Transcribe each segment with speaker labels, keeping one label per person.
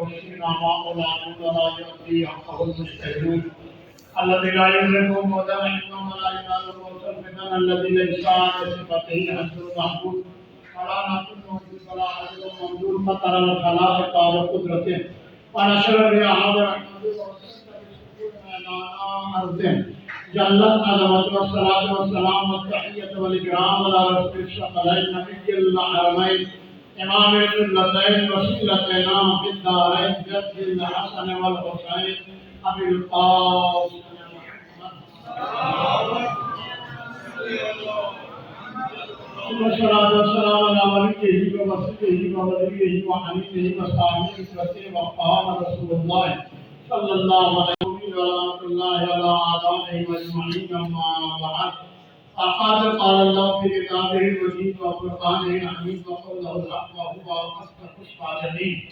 Speaker 1: وفينا ما أولادنا لا يؤتي حقه المستهزئون الذي لا يملك موتا ولا ينال موتا الفتن الذي ليس على صفته حد محدود ولا نقول موجود ولا حد موجود فطر الخلائق على قدرته ونشر الرياح برحمته وسخر السكون على أرضه جلت عظمته والصلاة والسلام والتحية والإكرام على رسول الثقلين نبي الحرمين إمام القبلتين وسيلتنا في الدارين جد الحسن والحسين أبي القاسم والصلاة والسلام على وليه ووصيه ووليه وحميده وصاحبه وقال رسول الله صلى الله عليه وسلم ورحمة الله على أعدائه أجمعين أما بعد فقد قال الله في كتابه المجيد وفرقانه الحميد وقوله الحق وهو أصدق الصادقين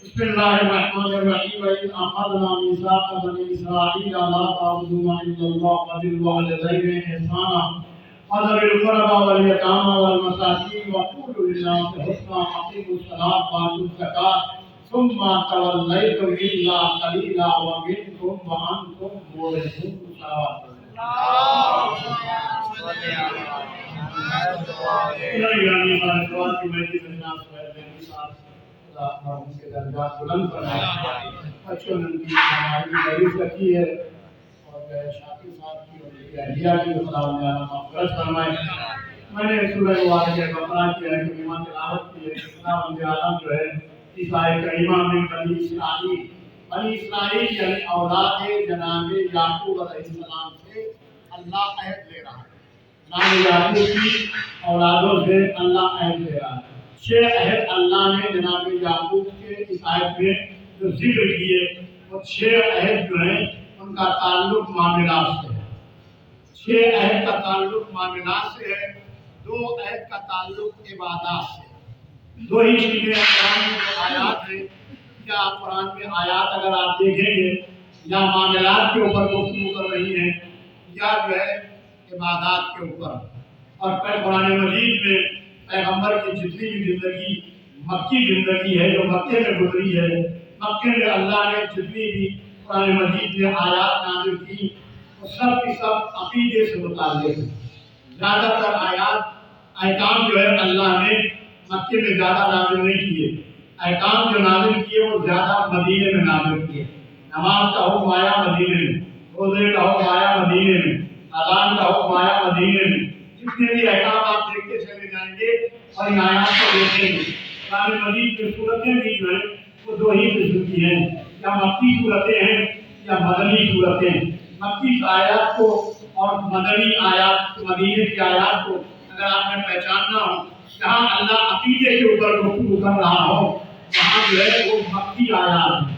Speaker 1: بسم الله الرحمن الرحيم وإذ أخذنا ميثاق بني إسرائيل لا تعبدون إلا الله وبالوالدين إحسانا وذوي القربى واليتامى والمساكين وقولوا للناس حسنا وأقيموا الصلاة وآتوا الزكاة ثم توليتم إلا قليلا ومنكم وأنتم معرضون میں نے سورہ واقعہ بقرہ کی ہے کہ ایمان تلاوت کی ہے خدا بندے عالم جو ہے اس آیت کریمہ میں بنی اسرائیل یعنی اولاد جناب یعقوب علیہ السلام سے اللہ عہد لے رہا ہے جناب یعقوب کی اولادوں سے اللہ عہد لے رہا ہے 6 عہد اللہ نے جناب یعقوب کے اس آیت میں جو ذکر کیے وہ 6 عہد جو ہیں ان کا تعلق معاملات سے ہے 6 عہد کا تعلق معاملات سے ہے 2 عہد کا تعلق عبادات سے 2 ہی چیزیں قرآن میں آیات ہیں کیا قرآن میں آیات اگر آپ دیکھیں گے یا معاملات کے اوپر گفتگو کر رہی ہیں یا جو ہے عبادات کے اوپر اور پھر قرآن مجید میں پیغمبر کی جتنی بھی زندگی مکی زندگی ہے جو مکے میں گزری ہے مکے میں اللہ نے جتنی بھی قرآن مجید میں آیات نازل کی وہ سب کی سب عقیدے سے متعلق ہے زیادہ تر آیات احکام جو ہے اللہ نے مکے میں زیادہ نازل نہیں کیے احکام جو نازل کیے وہ زیادہ مدینے میں نازل کیے نماز کا حکم آیا مدینے میں روزے کا حکم آیا مدینے میں اذان کا حکم آیا مدینے میں جتنے بھی احکام آپ دیکھتے چلے جائیں گے اور ان آیات کو دیکھیں گے قرآن مجید کی صورتیں بھی جو ہیں وہ 2 ہی قسم کی ہیں یا مکی صورتیں ہیں یا مدنی صورتیں مکی آیات کو اور مدنی آیات مدینے کی آیات کو اگر آپ نے پہچاننا ہو جہاں اللہ عقیدے کے اوپر گفتگو کر رہا ہو وہاں جو ہے وہ مکی آیات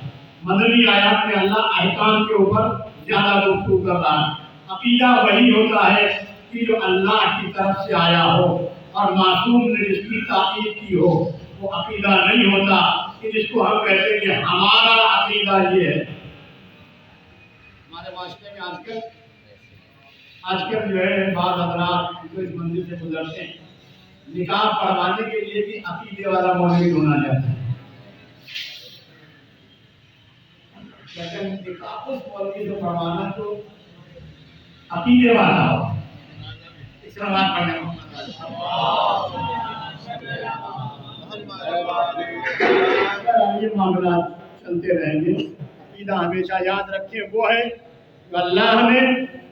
Speaker 1: مدنی آیات میں اللہ احکام کے اوپر زیادہ گفتگو کر رہا ہے عقیدہ وہی ہوتا ہے کہ جو اللہ کی طرف سے آیا ہو اور معصوم نے جس کی تاکید کی ہو وہ عقیدہ نہیں ہوتا کہ جس کو ہم کہتے ہیں کہ ہمارا عقیدہ یہ ہے ہمارے معاشرے میں آج کل جو ہے بعض حضرات جو اس منزل سے گزرتے ہیں نکاح پڑھوانے کے لیے بھی عقیدے والا مولوی ہونا چاہتا ہے لیکن نکاح اس مولوی سے پڑھوانا تو عقیدے والا ہو اس کا بات پڑھنے یہ معاملات چلتے رہیں گے عقیدہ ہمیشہ یاد رکھیں وہ ہے جو اللہ نے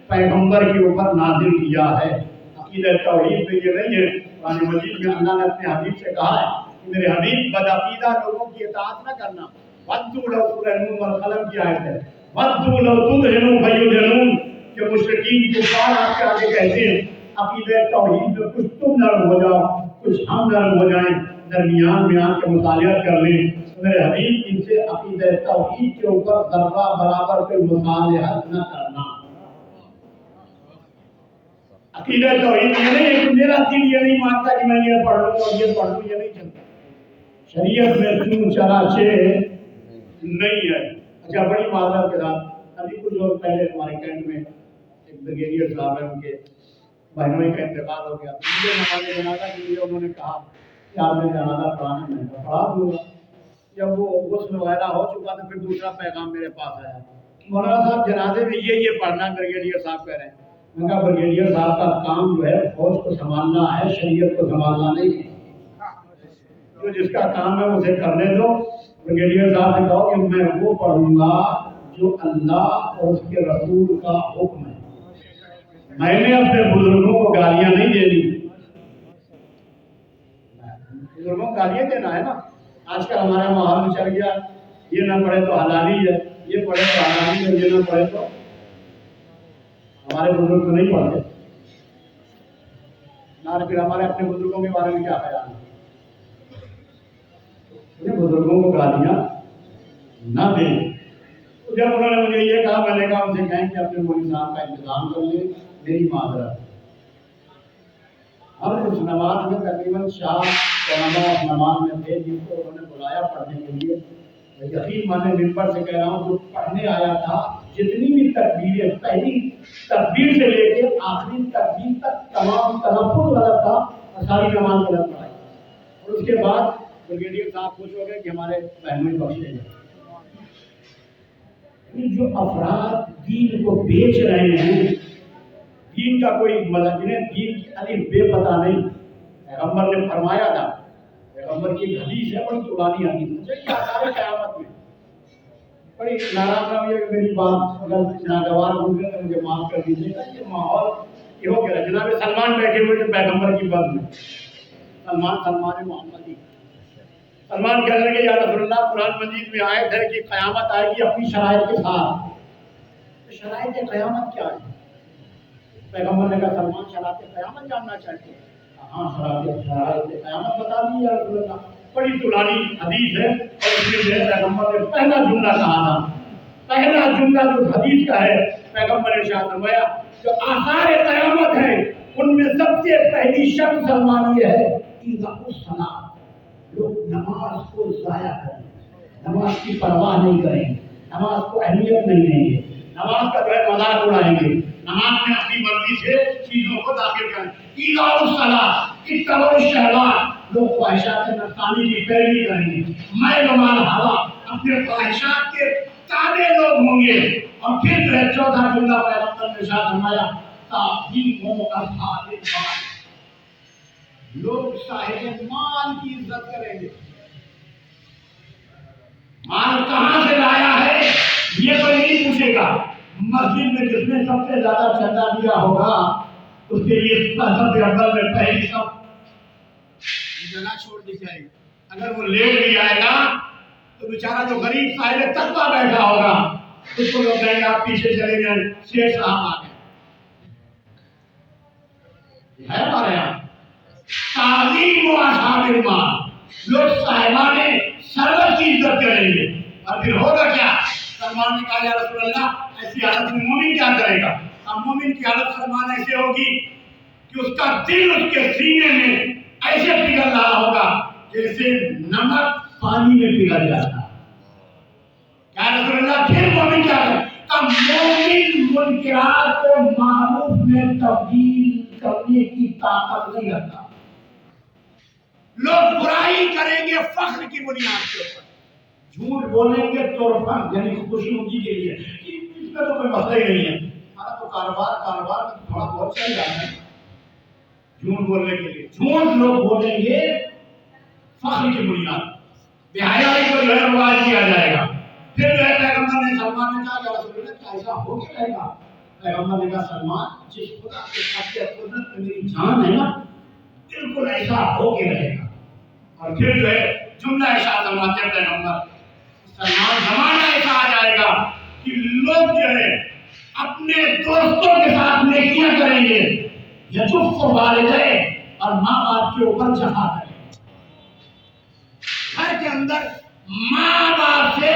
Speaker 1: پیغمبر کے اوپر نازل کیا ہے عقیدہ توحید میں یہ نہیں ہے قرآن مجید میں اللہ نے اپنے حبیب سے کہا ہے کہ میرے حبیب بدعقیدہ لوگوں کی اطاعت نہ کرنا وَدُّوا لَوْ تُدْهِنُونَ والقلم کی آیت ہے وَدُّوا لَوْ تُدْهِنُوا فَيُدْهِنُونَ کہ مشرکین کفار آپ کے آگے کہتے ہیں عقیدہ توحید میں کچھ تم نرم ہو جاؤ کچھ ہم نرم ہو جائیں درمیان میں آ کے مطالعہ کر لیں میرے حبیب ان سے عقیدہ توحید کے اوپر ذرہ برابر کے مصالحت نہ کرنا عقیدہ توحید یہ نہیں ہے کہ میرا دل یہ نہیں مانتا کہ میں یہ پڑھ لوں اور یہ پڑھ لوں یہ نہیں چلتا شریعت میں کیوں چراچے نہیں ہے اچھا بڑی معذرت کے ساتھ ابھی کچھ لوگ پہلے ہمارے کینٹ میں ایک بریگیڈیئر صاحب ہیں ان کے بہنوئی کا انتقال ہو گیا مجھے نماز جنازہ کے لیے انہوں نے کہا کہ آپ نے جنازہ پڑھانا میں پڑھا دوں گا جب وہ غسل وغیرہ ہو چکا تو پھر دوسرا پیغام میرے پاس آیا، مولانا صاحب جنازے میں یہ پڑھنا بریگیڈیئر صاحب کہہ رہے ہیں۔ میں کہا بریگیڈیئر صاحب کا کام جو ہے فوج کو سنبھالنا ہے، شریعت کو سنبھالنا نہیں ہے، تو جس کا کام ہے اسے کرنے دو۔ بریگیڈیئر صاحب سے کہو کہ میں وہ پڑھوں گا جو اللہ اور اس کے رسول کا حکم ہے، میں نے اپنے بزرگوں کو گالیاں نہیں دینی۔ بزرگوں کو گالیاں دینا ہے نا، آج کل ہمارا ماحول میں چل گیا، یہ نہ پڑھے تو حلالی ہے، یہ پڑھے تو حلالی ہے، یہ نہ پڑھے تو ہمارے بزرگ تو نہیں پڑھتے نہ، پھر ہمارے اپنے بزرگوں کے بارے میں کیا خیال ہے؟ بزرگوں کو گالیاں نہ دیں۔ جب انہوں نے مجھے یہ کہا، میں نے کہا ان سے کہیں کہ اپنے مولوی صاحب کا انتظام کر لیں، میری معذرت۔ اب اس نماز میں تقریباً 4 علماء نماز میں تھے جن کو انہوں نے بلایا پڑھنے کے لیے۔ یقین مانے ممبر سے کہہ رہا ہوں، جو پڑھنے آیا تھا جتنی بھی تکبیریں، پہلی تکبیر سے لے کے آخری تکبیر تک تمام تلفظ غلط تھا اور ساری نماز غلط پڑھائی، اور اس کے بعد بریگیڈیئر صاحب خوش ہو گئے کہ ہمارے بہنوں بخشے گئے۔ جو افراد دین کو بیچ رہے ہیں، دین کا کوئی مطلب نہیں، دین کی الف بے پتہ نہیں۔ پیغمبر نے فرمایا تھا، پیغمبر کی حدیث ہے، بڑی پرانی حدیث ہے، یہ آثار قیامت میں بڑی ناراض نہ ہوئیے کہ میری بات اگر ناگوار ہو گئی تو مجھے معاف کر دیجیے گا۔ یہ ماحول یہ ہو گیا۔ جناب سلمان بیٹھے ہوئے تھے پیغمبر کی بات میں، سلمان محمدی، سلمان کہنے لگے یا رسول اللہ، قرآن مجید میں آیت ہے کہ قیامت آئے گی اپنی شرائط کے ساتھ، شرائط قیامت کیا ہے؟ پیغمبر نے کہا سلمان شرائط قیامت جاننا چاہتے ہیں؟ ہاں شرائط قیامت بتا دی یا رسول اللہ۔ بڑی پرانی حدیث ہے، اور اس میں جو ہے پیغمبر نے پہلا جملہ کہا تھا، پہلا جملہ جو حدیث کا ہے، پیغمبر نے ارشاد فرمایا جو آثار قیامت ہے ان میں سب سے پہلی شرط سلمان یہ ہے کہ الصلاۃ، لوگ نماز کو ضائع کریں، نماز کی پرواہ نہیں کریں گے، نماز کو اہمیت نہیں دیں گے، نماز کا جو ہے مذاق اڑائیں گے، نماز میں اپنی مرضی سے چیزوں کو داخل کریں۔ الصلاۃ اتبعوا الشہوات، لوگ خواہشات نفسانی کی پیروی کریں گے، میل و مال ہوا، اپنے خواہشات کے تابع لوگ ہوں گے۔ اور پھر جو ہے چوتھا جملہ پیغمبر نے ارشاد فرمایا تعظیم اصحاب المال، لوگ صاحب مال کی عزت کریں گے۔ مال کہاں سے لایا ہے یہ کوئی نہیں پوچھے گا، مسجد میں جس نے سب سے زیادہ چندہ دیا ہوگا اس کے لیے سب سے اول میں پہلی سب جگہ چھوڑ دی جائے گی۔ اگر وہ لیٹ بھی آئے گا تو بیچارہ جو غریب صاحب تقویٰ بیٹھا ہوگا اس کو لوگ کہیں گے آپ پیچھے چلے جائیں، شیخ صاحب آ گئے۔ ہے ہمارے یہاں تعظیم و اصحاب المال، لوگ صاحبان ثروت کی عزت کریں گے۔ اور پھر ہوگا کیا؟ سلمان نے کہا یا رسول اللہ ایسی حالت میں مومن کیا کرے گا؟ اب مومن کی حالت سلمان ایسے ہوگی کہ اس کا دل اس کے سینے میں ایسے پگھل رہا ہوگا جیسے نمک پانی میں پگھل جاتا ہے۔ یا رسول اللہ پھر مومن کیا کرے؟ اب مومن منکرات کو معروف میں تبدیل کرنے کی طاقت نہیں رکھتا۔ لوگ برائی کریں گے فخر کی بنیاد کے اوپر، جھوٹ بولیں گے طرفن یعنی خوشی ہوگی کے لیے، اس میں تو کوئی مسئلہ ہی نہیں ہے، ہمارا تو کاروبار میں تھوڑا بہت چل جاتا ہے جھوٹ بولنے کے لیے۔ جھوٹ لوگ بولیں گے فخر کی بنیاد، بے حیائی کو جو ہے رواج کیا جائے گا۔ پھر جو ہے پیغمبر نے سلمان نے کہا یا رسول اللہ کیا ایسا ہو کے رہے گا؟ پیغمبر نے کہا سلمان جس خدا کے قبضے قدرت میں میری جان ہے نا بالکل ایسا ہو کے رہے گا۔ اور پھر جو ہے جملہ ارشاد فرماتے ہیں پیغمبر سلمان زمانہ ایسا آ جائے گا کہ لوگ جو ہے اپنے دوستوں کے ساتھ نیکیاں کریں گے، یجف والدین اور ماں باپ کے اوپر جفا کریں گے۔ گھر کے اندر ماں باپ سے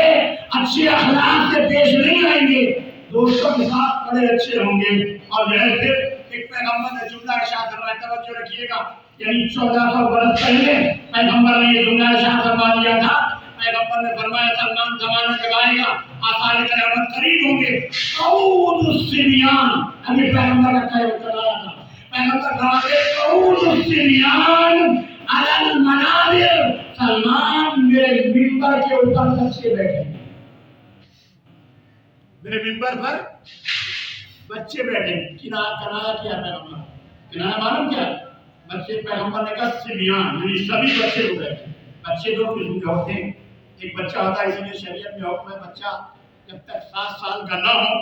Speaker 1: اچھے اخلاق سے پیش نہیں آئیں گے، دوستوں کے ساتھ بڑے اچھے ہوں گے۔ اور جو ہے پھر ایک پیغمبر نے جملہ ارشاد فرمایا، توجہ رکھیے گا، یعنی 1400 برس پہلے پیغمبر نے یہ جملہ ارشاد فرما دیا تھا۔ پیغمبر نے فرمایا سلمان زمانہ جب آئے گا آثار قیامت قریب ہوں گے، قعود الصبیان، ابھی پیغمبر کا قول چلایا تھا، پیغمبر فرماتے قعود الصبیان अलल मनाबिर, सलमान मेरे मिंबर के ऊपर बच्चे बैठे, मेरे मिंबर पर बच्चे बैठे। किनारा किया पैगंबर, किनारा मालूम क्या? बच्चे पैगंबर ने कहा सिबियान, यानी सभी बच्चे हो गए। बच्चे दो किस्म के होते हैं, एक बच्चा होता है, इसलिए शरीयत में हुक्म है बच्चा जब तक 7 साल का न हो,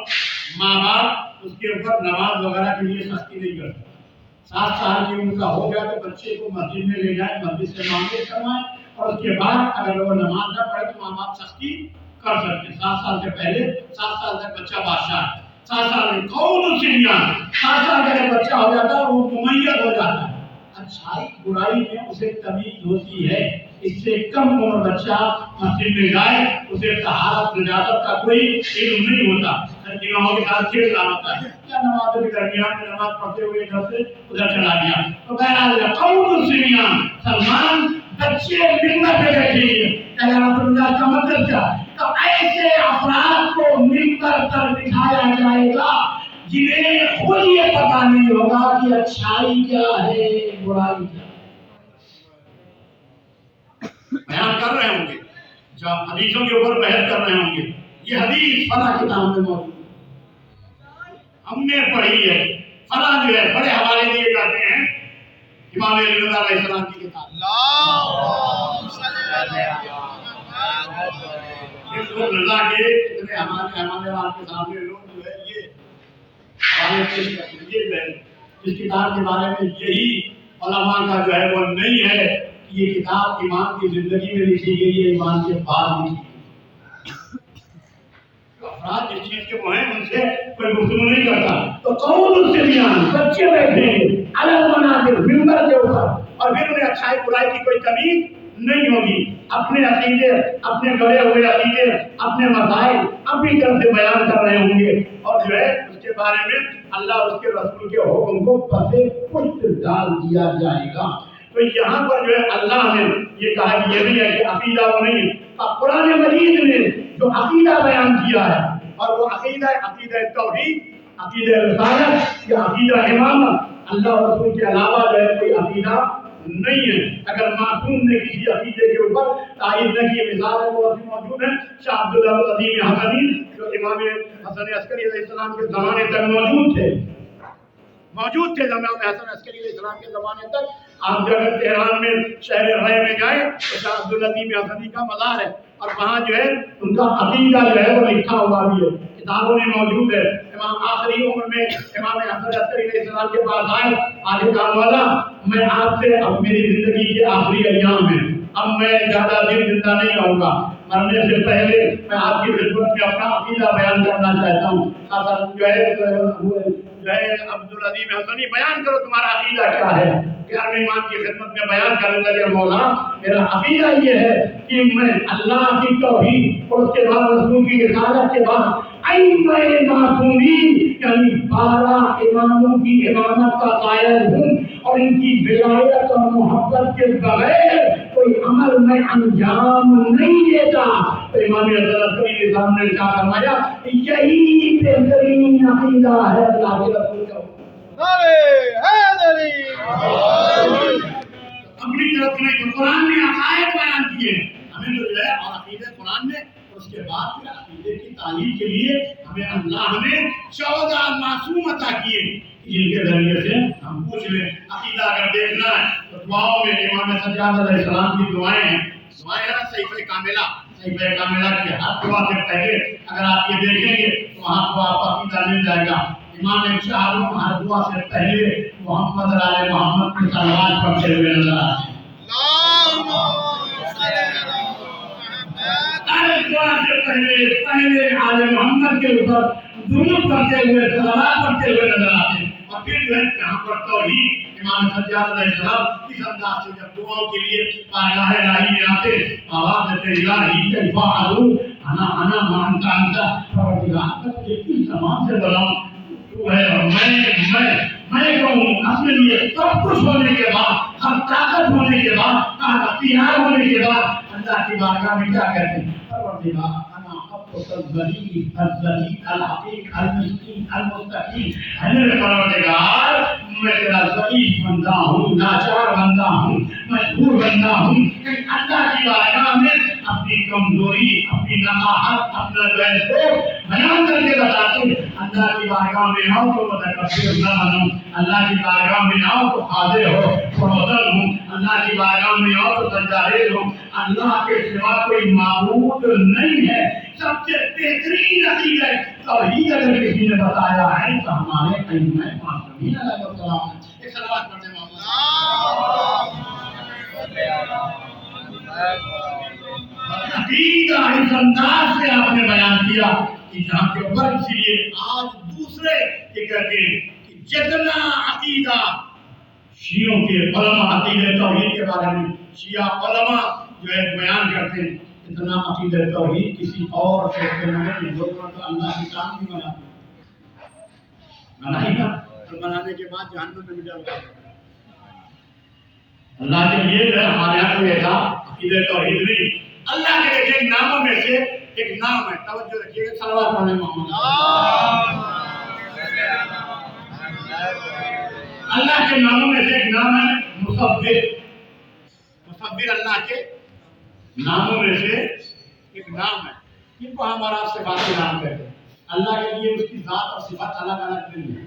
Speaker 1: माँ बाप उसके ऊपर नमाज वगैरह के लिए सख्ती नहीं करते। 7 साल की उम्र का हो गया तो बच्चे को मस्जिद में ले जाए, मस्जिद से मामले करवाएं, और उसके बाद अगर वो नमाज न पढ़े तो माँ बाप सख्ती कर सकते। 7 साल से पहले 7 साल तक बच्चा बादशाह है। 7 साल में कौन सिबियान, 7 साल का जब बच्चा हो जाता है वो मुमय्यज हो जाता है, अच्छाई बुराई में उसे तमीज होती है। इससे कम उम्र बच्चा मस्जिद में जाए, उसे तहारत नजाकत का कोई इल्म नहीं होता, दिमाग के साथ खेल रहा होता है, क्या नमाज के दरमियान में नमाज पढ़ते हुए घर से उधर चला गया। तो बहरहाल कौन सिबियान, सलमान बच्चे मिंबर पे बैठेंगे, का मतलब क्या? तो ऐसे अफराद को मिंबर पर बिठाया जाएगा जिन्हें खुद ये पता नहीं होगा कि अच्छाई क्या है, बुराई क्या। बयान कर रहे होंगे, जब हदीसों के ऊपर बहस कर रहे होंगे, ये हदीस फला किताब में मौजूद हमने पढ़ी है, फला जो है बड़े हवाले दिए जाते हैं इमाम रिज़ा अलैहिस्सलाम की किताब। रज़ा के कितने हमारे आपके सामने लोग जो है ये हवाले पेश करते हैं। ये इस किताब के बारे में यही उलमा का जो है वो नहीं है कि ये किताब इमाम की जिंदगी में लिखी गई है, इमाम के बाद लिखी गई। अफराद जिस चीज के वो हैं उनसे कोई गुफ्तगू नहीं करता। तो कौन उससे बयान, बच्चे बैठे अलग बना के मिंबर के ऊपर, और फिर उन्हें अच्छाई बुराई की कोई तमीज नहीं होगी। अपने अकीदे, अपने गड़े हुए अकीदे, अपने मसाइल अपनी तरफ से बयान कर रहे होंगे, और जो है उसके बारे में अल्लाह उसके रसूल के हुक्म को पसे पुष्ट डाल दिया जाएगा। तो यहाँ पर जो है अल्लाह ने ये कहा कि ये नहीं है कि अकीदा वो नहीं है, कुरान मजीद ने जो अकीदा बयान किया है, और वो अकीदा तौहीद, अकीदा रिसालत या अकीदा इमामत, अल्लाह और रसूल के अलावा जो है कोई अकीदा नहीं है। अगर मासूम ने किसी अकीदे के ऊपर तायद न की, मिसाल है वो अभी मौजूद है शाह अब्दुल अजीम हसनी, जो इमाम हसन अस्करी अलैहिस्सलाम के ज़माने तक मौजूद थे इमाम हसन अस्करी अलैहिस्सलाम के ज़माने तक। आप जब तेहरान में शहर रय में जाए तो शाह अब्दुल अजीम हसनी का मज़ार है, और वहाँ जो है उनका अकीदा जो है वो लिखा हुआ भी है, किताबों में मौजूद है। इमाम आखिरी उम्र में इमाम हसन अस्करी अलैहिस्सलाम के पास आए, आगे कहा वाला मैं आपसे अब मेरी जिंदगी के आखिरी अय्याम में, अब मैं ज्यादा दिन जिंदा नहीं रहूंगा, मरने से पहले मैं आपकी खिदमत में अपना अकीदा बयान करना चाहता हूँ। जो है अब्दुल अजीम हसनी बयान करो तुम्हारा अकीदा क्या है। 11वें इमाम की खिदमत में बयान करने लगे, मौला मेरा अकीदा ये है कि मैं अल्लाह की तौहीद और उसके बाद रसूल की रिसालत के बाद अइम्माए मासूमीन यानी 12 इमामों की इमामत का कायल हूँ, और इनकी विलायत और मोहब्बत के बगैर कोई अमल में अंजाम नहीं देता। तो इमाम हसन अस्करी के सामने क्या फरमाया, यही बेहतरीन अकीदा है अल्लाह के रसूल का। अपनी तरफ से तो कुरान में अकायद बयान किए हमें तो जो है, और अकीदे कुरान में, उसके बाद फिर अकीदे की तालीम के लिए हमें अल्लाह ने 14 मासूम अता किए, जिनके जरिए से हम पूछ लें। अकीदा अगर देखना है तो दुआओं में इमाम सज्जाद अलैहिस्सलाम की दुआएं हैं, दुआएं है ना सहीफ़े कामिला की हर दुआ से पहले अगर आप ये देखेंगे तो वहाँ को आपको अकीदा मिल जाएगा। इमाम चारों हर दुआ से पहले मोहम्मद आले मोहम्मद की सलावत पढ़ते हुए नजर आते हैं। दुआ से पहले आले मोहम्मद के ऊपर दुरूद पढ़ते हुए सलावत पढ़ते हुए नजर आते हैं। और फिर जो है यहाँ पर तौहीद इमाम सज्जाद अलैहिस्सलाम इस अंदाज से जब दुआओं के लिए बारगाह इलाही में आते, आवाज़ देते इलाही कैफा आलू अना मानता अंता, परवरदिगार मैं किस ज़बान से बुलाऊं, तू है और मैं कहूँ। अपने लिए सब कुछ होने के बाद, हर ताकत होने के बाद, हर अख्तियार होने के बाद अल्लाह की बारगाह में क्या कहते हैं, परवरदिगार अना الخط الذلیل الذلیل الحقیق المسکین المستقیم، ہے میرے پروردگار میں تیرا ضعیف بندہ ہوں، لاچار بندہ ہوں، مجبور بندہ ہوں، لیکن اللہ کی بارگاہ میں اپنی کمزوری، اپنی نقاہت، اپنا جو ہے تو بیان کر کے بتاتے ہیں۔ اللہ کی بارگاہ میں آؤ تو متکبر نہ بنو، اللہ کی بارگاہ میں آؤ تو خاضع ہو، معتدل ہوں، اللہ کی بارگاہ میں آؤ تو سجدہ ہوں۔ اللہ کے سوا کوئی معبود نہیں ہے۔ سب سے بہترین عقیدہ توحید اگر کسی نے بتایا ہے تو ہمارے ائمہ معصومین علیہ السلام ہے۔ ایک صلوات پڑھتے ہیں عقیدہ اس انداز سے آپ نے بیان کیا کہ جہاں کے اوپر، اسی لیے آج دوسرے یہ کہتے ہیں کہ جتنا عقیدہ شیعوں کے علماء عقیدہ توحید کے بارے میں شیعہ علماء جو ہے بیان کرتے ہیں، اتنا عقیدہ توحید کسی اور فرقے میں نہیں۔ لوگوں تو اللہ کی کام بھی بنائی گا اور بنانے کے بعد جہنم میں بھی ڈالتا ہے۔ اللہ کے لیے جو ہے ہمارے یہاں کوئی ایسا عقیدہ توحید نہیں۔ اللہ کے دیکھیں ناموں میں سے ایک نام ہے، توجہ رکھیے گا، صلوات پڑھیں محمد۔ اللہ کے ناموں میں سے ایک نام ہے مصور۔ مصور اللہ کے ناموں میں سے ایک نام ہے، جن کو ہمارا صفات کے نام کہتے ہیں۔ اللہ کے لیے اس کی ذات اور صفات الگ الگ نہیں ہے۔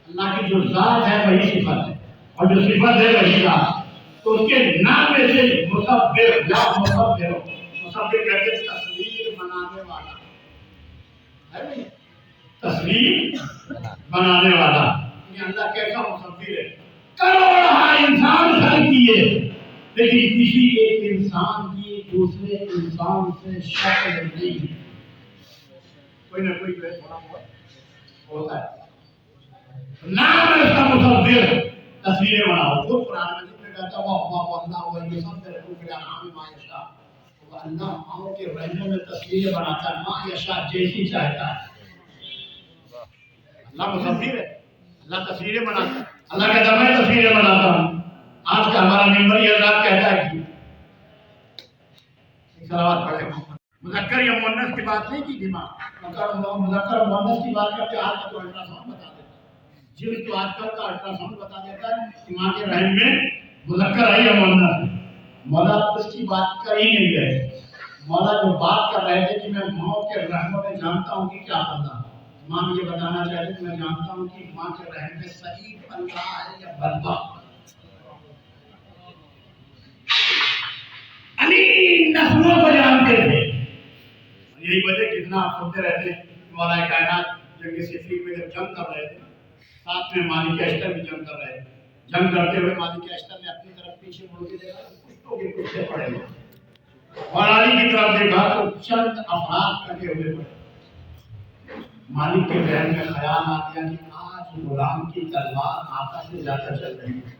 Speaker 1: اللہ کی جو ذات ہے وہی صفت ہے، اور جو صفت ہے وہی ذات۔ تو اس کے نام میں سے مصور یا مصور، مصور کہتے ہیں تصویر بنانے والا، ہے تصویر بنانے والا۔ یہ اللہ کیسا مصور ہے؟ کروڑہا انسان خلق کیے، لیکن کسی ایک انسان کی دوسرے انسان سے شکل نہیں، کوئی نہ کوئی تھوڑا بہت ہوتا ہے۔ نام ہے اس کا مصور، تصویریں بناؤ۔ خود قرآن مجید میں کہتا ہے وہ اللہ وہ یہ سب سے رکھو کہ انعام ما یشاء، وہ اللہ آنکھوں کے رحموں میں تصویریں بناتا ہے، ما یشاء جیسی چاہتا ہے۔ اللہ مصور ہے، اللہ تصویریں بناتا ہے۔ اللہ کہتا ہے میں تصویریں بناتا ہوں۔ آج کا ہمارا ممبر یہ اللہ کہتا ہے کہ صلوات پڑھیں۔ مذکر یا مؤنث کی بات نہیں کی تھی ماں، مذکر مؤنث کی بات کرتے آج کا تو الٹرا ساؤنڈ بتا دیتا ہے، جن تو آج کل کا الٹرا ساؤنڈ بتا دیتا ہے کہ ماں کے رحم میں مذکر ہے یا مؤنث ہے۔ مولا اس کی بات کر ہی نہیں رہے۔ مولا جو بات کر رہے تھے کہ میں ماں کے رحموں میں جانتا ہوں کہ کیا بندہ، ماں یہ بتانا چاہتے کہ میں جانتا ہوں کہ ماں کے رحم میں صحیح بندہ ہے یا بندہ۔ علی نسلوں کو جانتے تھے، یہی وجہ کتنا آپ سنتے رہتے ہیں مولا کائنات جنگ صفین میں جب جنگ کر رہے تھے، ساتھ میں مالک اشتر بھی جنگ کر رہے تھے۔ جنگ کرتے ہوئے مالک اشتر نے اپنی طرف پیچھے مڑ کے دیکھا تو کشتوں کے کشتے پڑے ہوئے، اور علی کی طرف دیکھا تو چند افراد کٹے ہوئے پڑے۔ مالک کے ذہن میں خیال آ گیا کہ آج غلام کی تلوار آقا سے زیادہ چل رہی ہے۔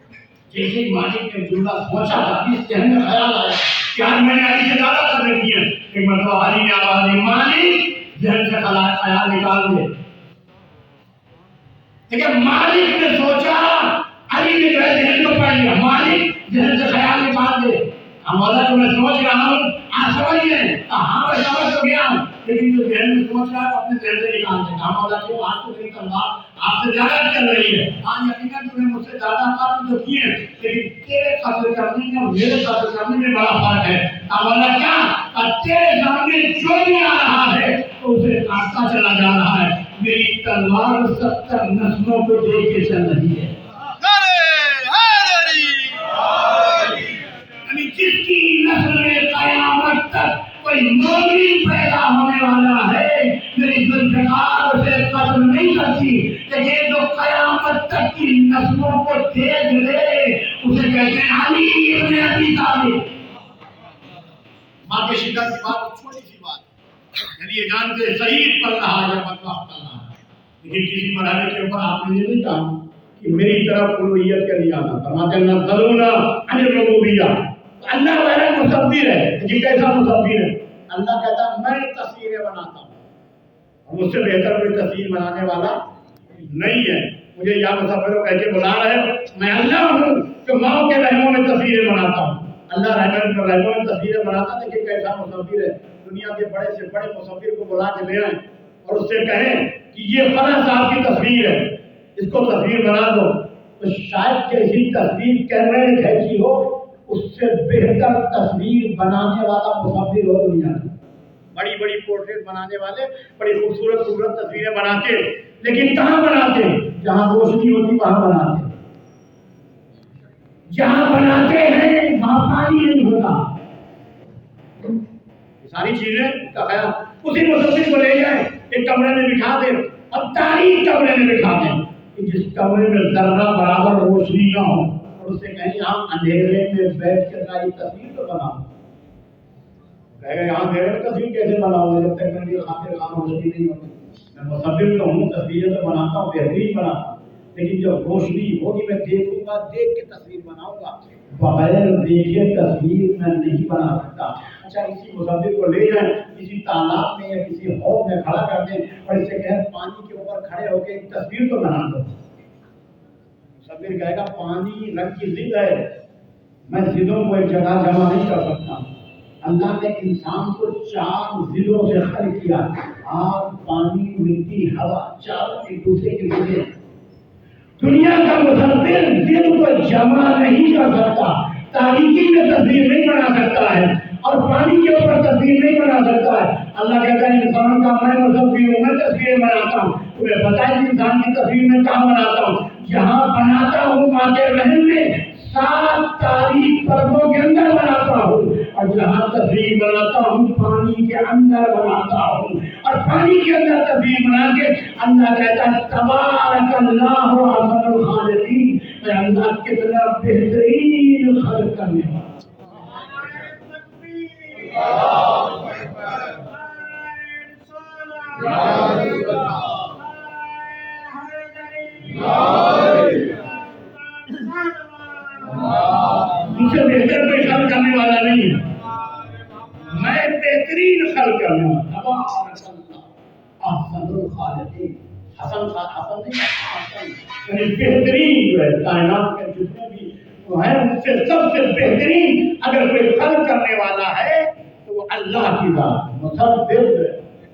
Speaker 1: جیسے مالک نے جملہ سوچا تھا، اس ذہن میں خیال آیا کہ آج میں نے علی سے زیادہ کر رکھی ہے۔ ایک مرتبہ علی نے آواز دی، مالک ذہن سے خیال نکال دے۔ لیکن مالک نے سوچا، علی نے جو ہے ذہن کو پڑھ لیا، مالک ذہن سے خیال نکال دے۔ مولا جو میں سوچ رہا ہوں آپ سمجھیے، ہاں میں سمجھ تو گیا ہوں، لیکن جو ذہن میں سوچ رہا ہے اپنے ذہن سے نکال دے۔ مولا کیوں آج تو میری تلوار آپ سے زیادہ چل رہی ہے، آج یقیناً تم نے مجھ سے زیادہ قتل تو کیے، لیکن تیرے قتل کرنے میں اور میرے قتل کرنے میں بڑا فرق ہے۔ مولا کیا؟ تیرے سامنے جو بھی آ رہا ہے تو اسے کاٹتا چلا جا رہا ہے، میری تلوار 70 نسلوں کو دیکھ کے چل رہی ہے۔ جس کی نسل میں قیامت تک کوئی مومن پیدا ہونے والا ہے، میری ذوالفقار اسے قتل نہیں کرتی، لیکن جو قیامت تک کی نسلوں کو دیکھ لے اسے کہتے ہیں علی ابن ابی طالب۔ ماں کے شکر کی بات چھوٹی سی بات ہے، یعنی یہ جانتے شہید پر رہا یا بدبخت پر رہا، لیکن کسی مرحلے کے اوپر آپ نے یہ نہیں کہا کہ میری طرف الوہیت کے لیے آنا، فرماتے ہیں نزلونا عن الربوبیہ۔ اللہ میرا مصور ہے، لیکن کیسا مصور ہے؟ اللہ کہتا ہے میں تصویریں بناتا ہوں، اور مجھ سے بہتر کوئی تصویر بنانے والا نہیں ہے۔ مجھے یا مصور کہہ کے بلا رہے ہو، میں اللہ ہوں کہ ماں کے رحموں میں تصویریں بناتا ہوں۔ اللہ رحموں میں تصویریں بناتا، لیکن کیسا مصور ہے؟ دنیا کے بڑے سے بڑے مصور کو بلا کے لے آئیں اور اس سے کہیں کہ یہ فلاں صاحب کی تصویر ہے، اس کو تصویر بنا دو، تو شاید کیسی تصویر کیمرے نے کھینچی ہو اس سے بہتر تصویر بنانے والا مصور ہو دنیا میں۔ بڑی بڑی پورٹریٹ بنانے والے بڑی خوبصورت خوبصورت تصویریں بناتے، لیکن کہاں بناتے؟ جہاں روشنی ہوتی وہاں بناتے، جہاں بناتے ہیں وہاں پانی نہیں ہوتا۔ ساری چیزیں کا خیال اسی مصور کو لے جائیں، ایک کمرے میں بٹھا دیں اور تاریخ کمرے میں بٹھا دیں کہ جس کمرے میں ذرہ برابر روشنی نہ ہو، اور اس سے کہیں ہم اندھیرے میں بیٹھ کے ساری تصویر تو بناؤ، کہے گا یہاں اندھیرے میں تصویر کیسے بناؤ گے جب تک میری خاطر خواہ روشنی نہیں ہوتی؟ میں مصور تو ہوں، تصویریں تو بناتا ہوں، بہترین بناتا ہوں، لیکن جب روشنی ہوگی میں دیکھوں گا، دیکھ کے تصویر بناؤں گا، بغیر دیکھے تصویر میں نہیں بنا سکتا۔ اچھا اسی مصور کو لے جائیں کسی تالاب میں یا کسی حوض میں کھڑا کر دیں اور اس سے کہیں پانی کے اوپر کھڑے ہو کے ایک تصویر تو بنا دو، مصور کہے گا پانی رنگ کی ضد ہے، میں ضدوں کو ایک جگہ جمع نہیں کر سکتا۔ اللہ نے انسان کو 4 ضلعوں سے خلق کیا، آگ، پانی، مٹی، ہوا، چاروں ایک دوسرے کے ضلع۔ دنیا کا مصور ضد کو جمع نہیں کر سکتا، تاریکی میں تصویر نہیں بنا سکتا ہے اور پانی کے اوپر تصویر نہیں بنا سکتا ہے۔ اللہ کہتا ہے انسان کا میں مصور ہوں، میں تصویر بناتا ہوں، تمہیں پتہ ہے کہ انسان کی تصویر میں کہاں بناتا ہوں؟ جہاں بناتا ہوں ماں رحم میں 7 تاریخ پردوں کے اندر بناتا ہوں، اور جہاں تصویر بناتا ہوں پانی کے اندر بناتا ہوں، اور پانی کے اندر تصویر بنا کے اللہ کہتا ہے تبارک اللہ احسن الخالقین، میں اللہ کتنا بہترین خلق کرنے والا۔ مجھے بہتر کوئی خلق کرنے والا نہیں ہے، میں بہترین خلق کرنے والا۔ احسن الخالقین، حسن نہیں، حسن یعنی بہترین جو ہے کائنات کے جتنے بھی وہ ہیں ان سے سب سے بہترین اگر کوئی خلق کرنے والا ہے تو وہ اللہ کی ذات۔ مصور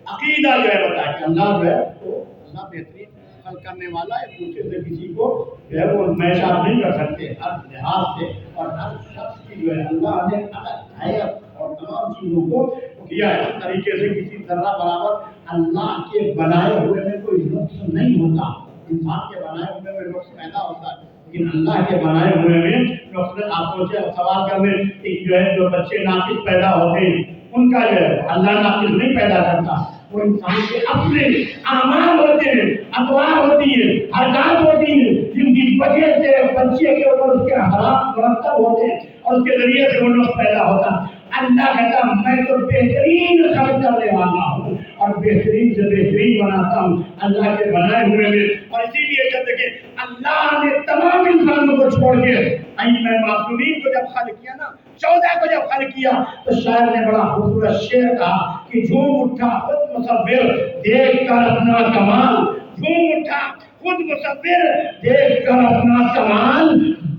Speaker 1: عقیدہ جو ہے بتا کہ اللہ جو ہے تو اللہ بہترین خلق کرنے والا ہے، دوسرے سے کسی کو جو ہے وہ میشاب نہیں کر سکتے ہر لحاظ سے، اور ہر شخص کی جو ہے اللہ نے الگ حیت اور تمام چیزوں کو کیا ہے اس طریقے سے کسی ذرہ برابر اللہ کے بنائے ہوئے میں کوئی نقص نہیں ہوتا۔ انسان کے بنائے ہوئے میں نقص پیدا ہوتا ہے لیکن اللہ کے بنائے ہوئے میں نقص۔ آپ سوچے سوال کر لیں کہ جو ہے جو بچے ناقص پیدا ہوتے ہیں ان کا جو ہے اللہ ناقص نہیں پیدا کرتا، وہ انسان کے اپنے اعمال ہوتے ہیں، اطوار ہوتی ہے، حرکات ہوتی ہیں جن کی وجہ سے بچے کے اوپر اس کے حالات مرتب ہوتے ہیں اور اس کے ذریعے سے وہ نقص پیدا ہوتا ہے۔ اللہ کہتا میں تو بہترین خلق کرنے والا ہوں اور بہترین سے بہترین بناتا ہوں اللہ کے بنائے ہوئے میں۔ اور اسی لیے جب دیکھیں اللہ نے تمام انسانوں کو چھوڑ کے ائمہ معصومین کو جب خلق کیا نا، 14 کو جب خلق کیا تو شاعر نے بڑا خوبصورت شعر کہا کہ جھوم اٹھا خود مصور دیکھ کر اپنا کمال، جھوم اٹھا خود مصور دیکھ کر اپنا کمال،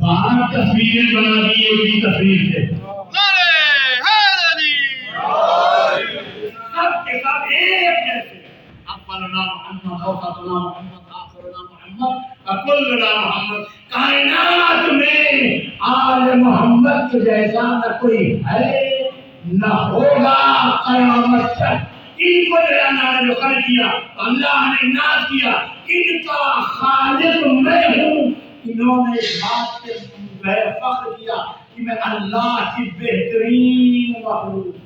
Speaker 1: 12 تصویریں بنا دی ایک ہی تصویر سے۔ سب کے سب ایک جیسے، اولنا محمد، اوسطنا محمد، آخرنا محمد، کلنا محمد۔ کائنات میں آل محمد کے جیسا نہ کوئی ہے نہ ہوگا قیامت تک۔ ان کو جو اللہ نے جو خلق کیا اللہ نے ناز کیا، ان کا خالق میں ہوں۔ انہوں نے اس بات پہ فخر کیا کہ میں اللہ کی بہترین مخلوق۔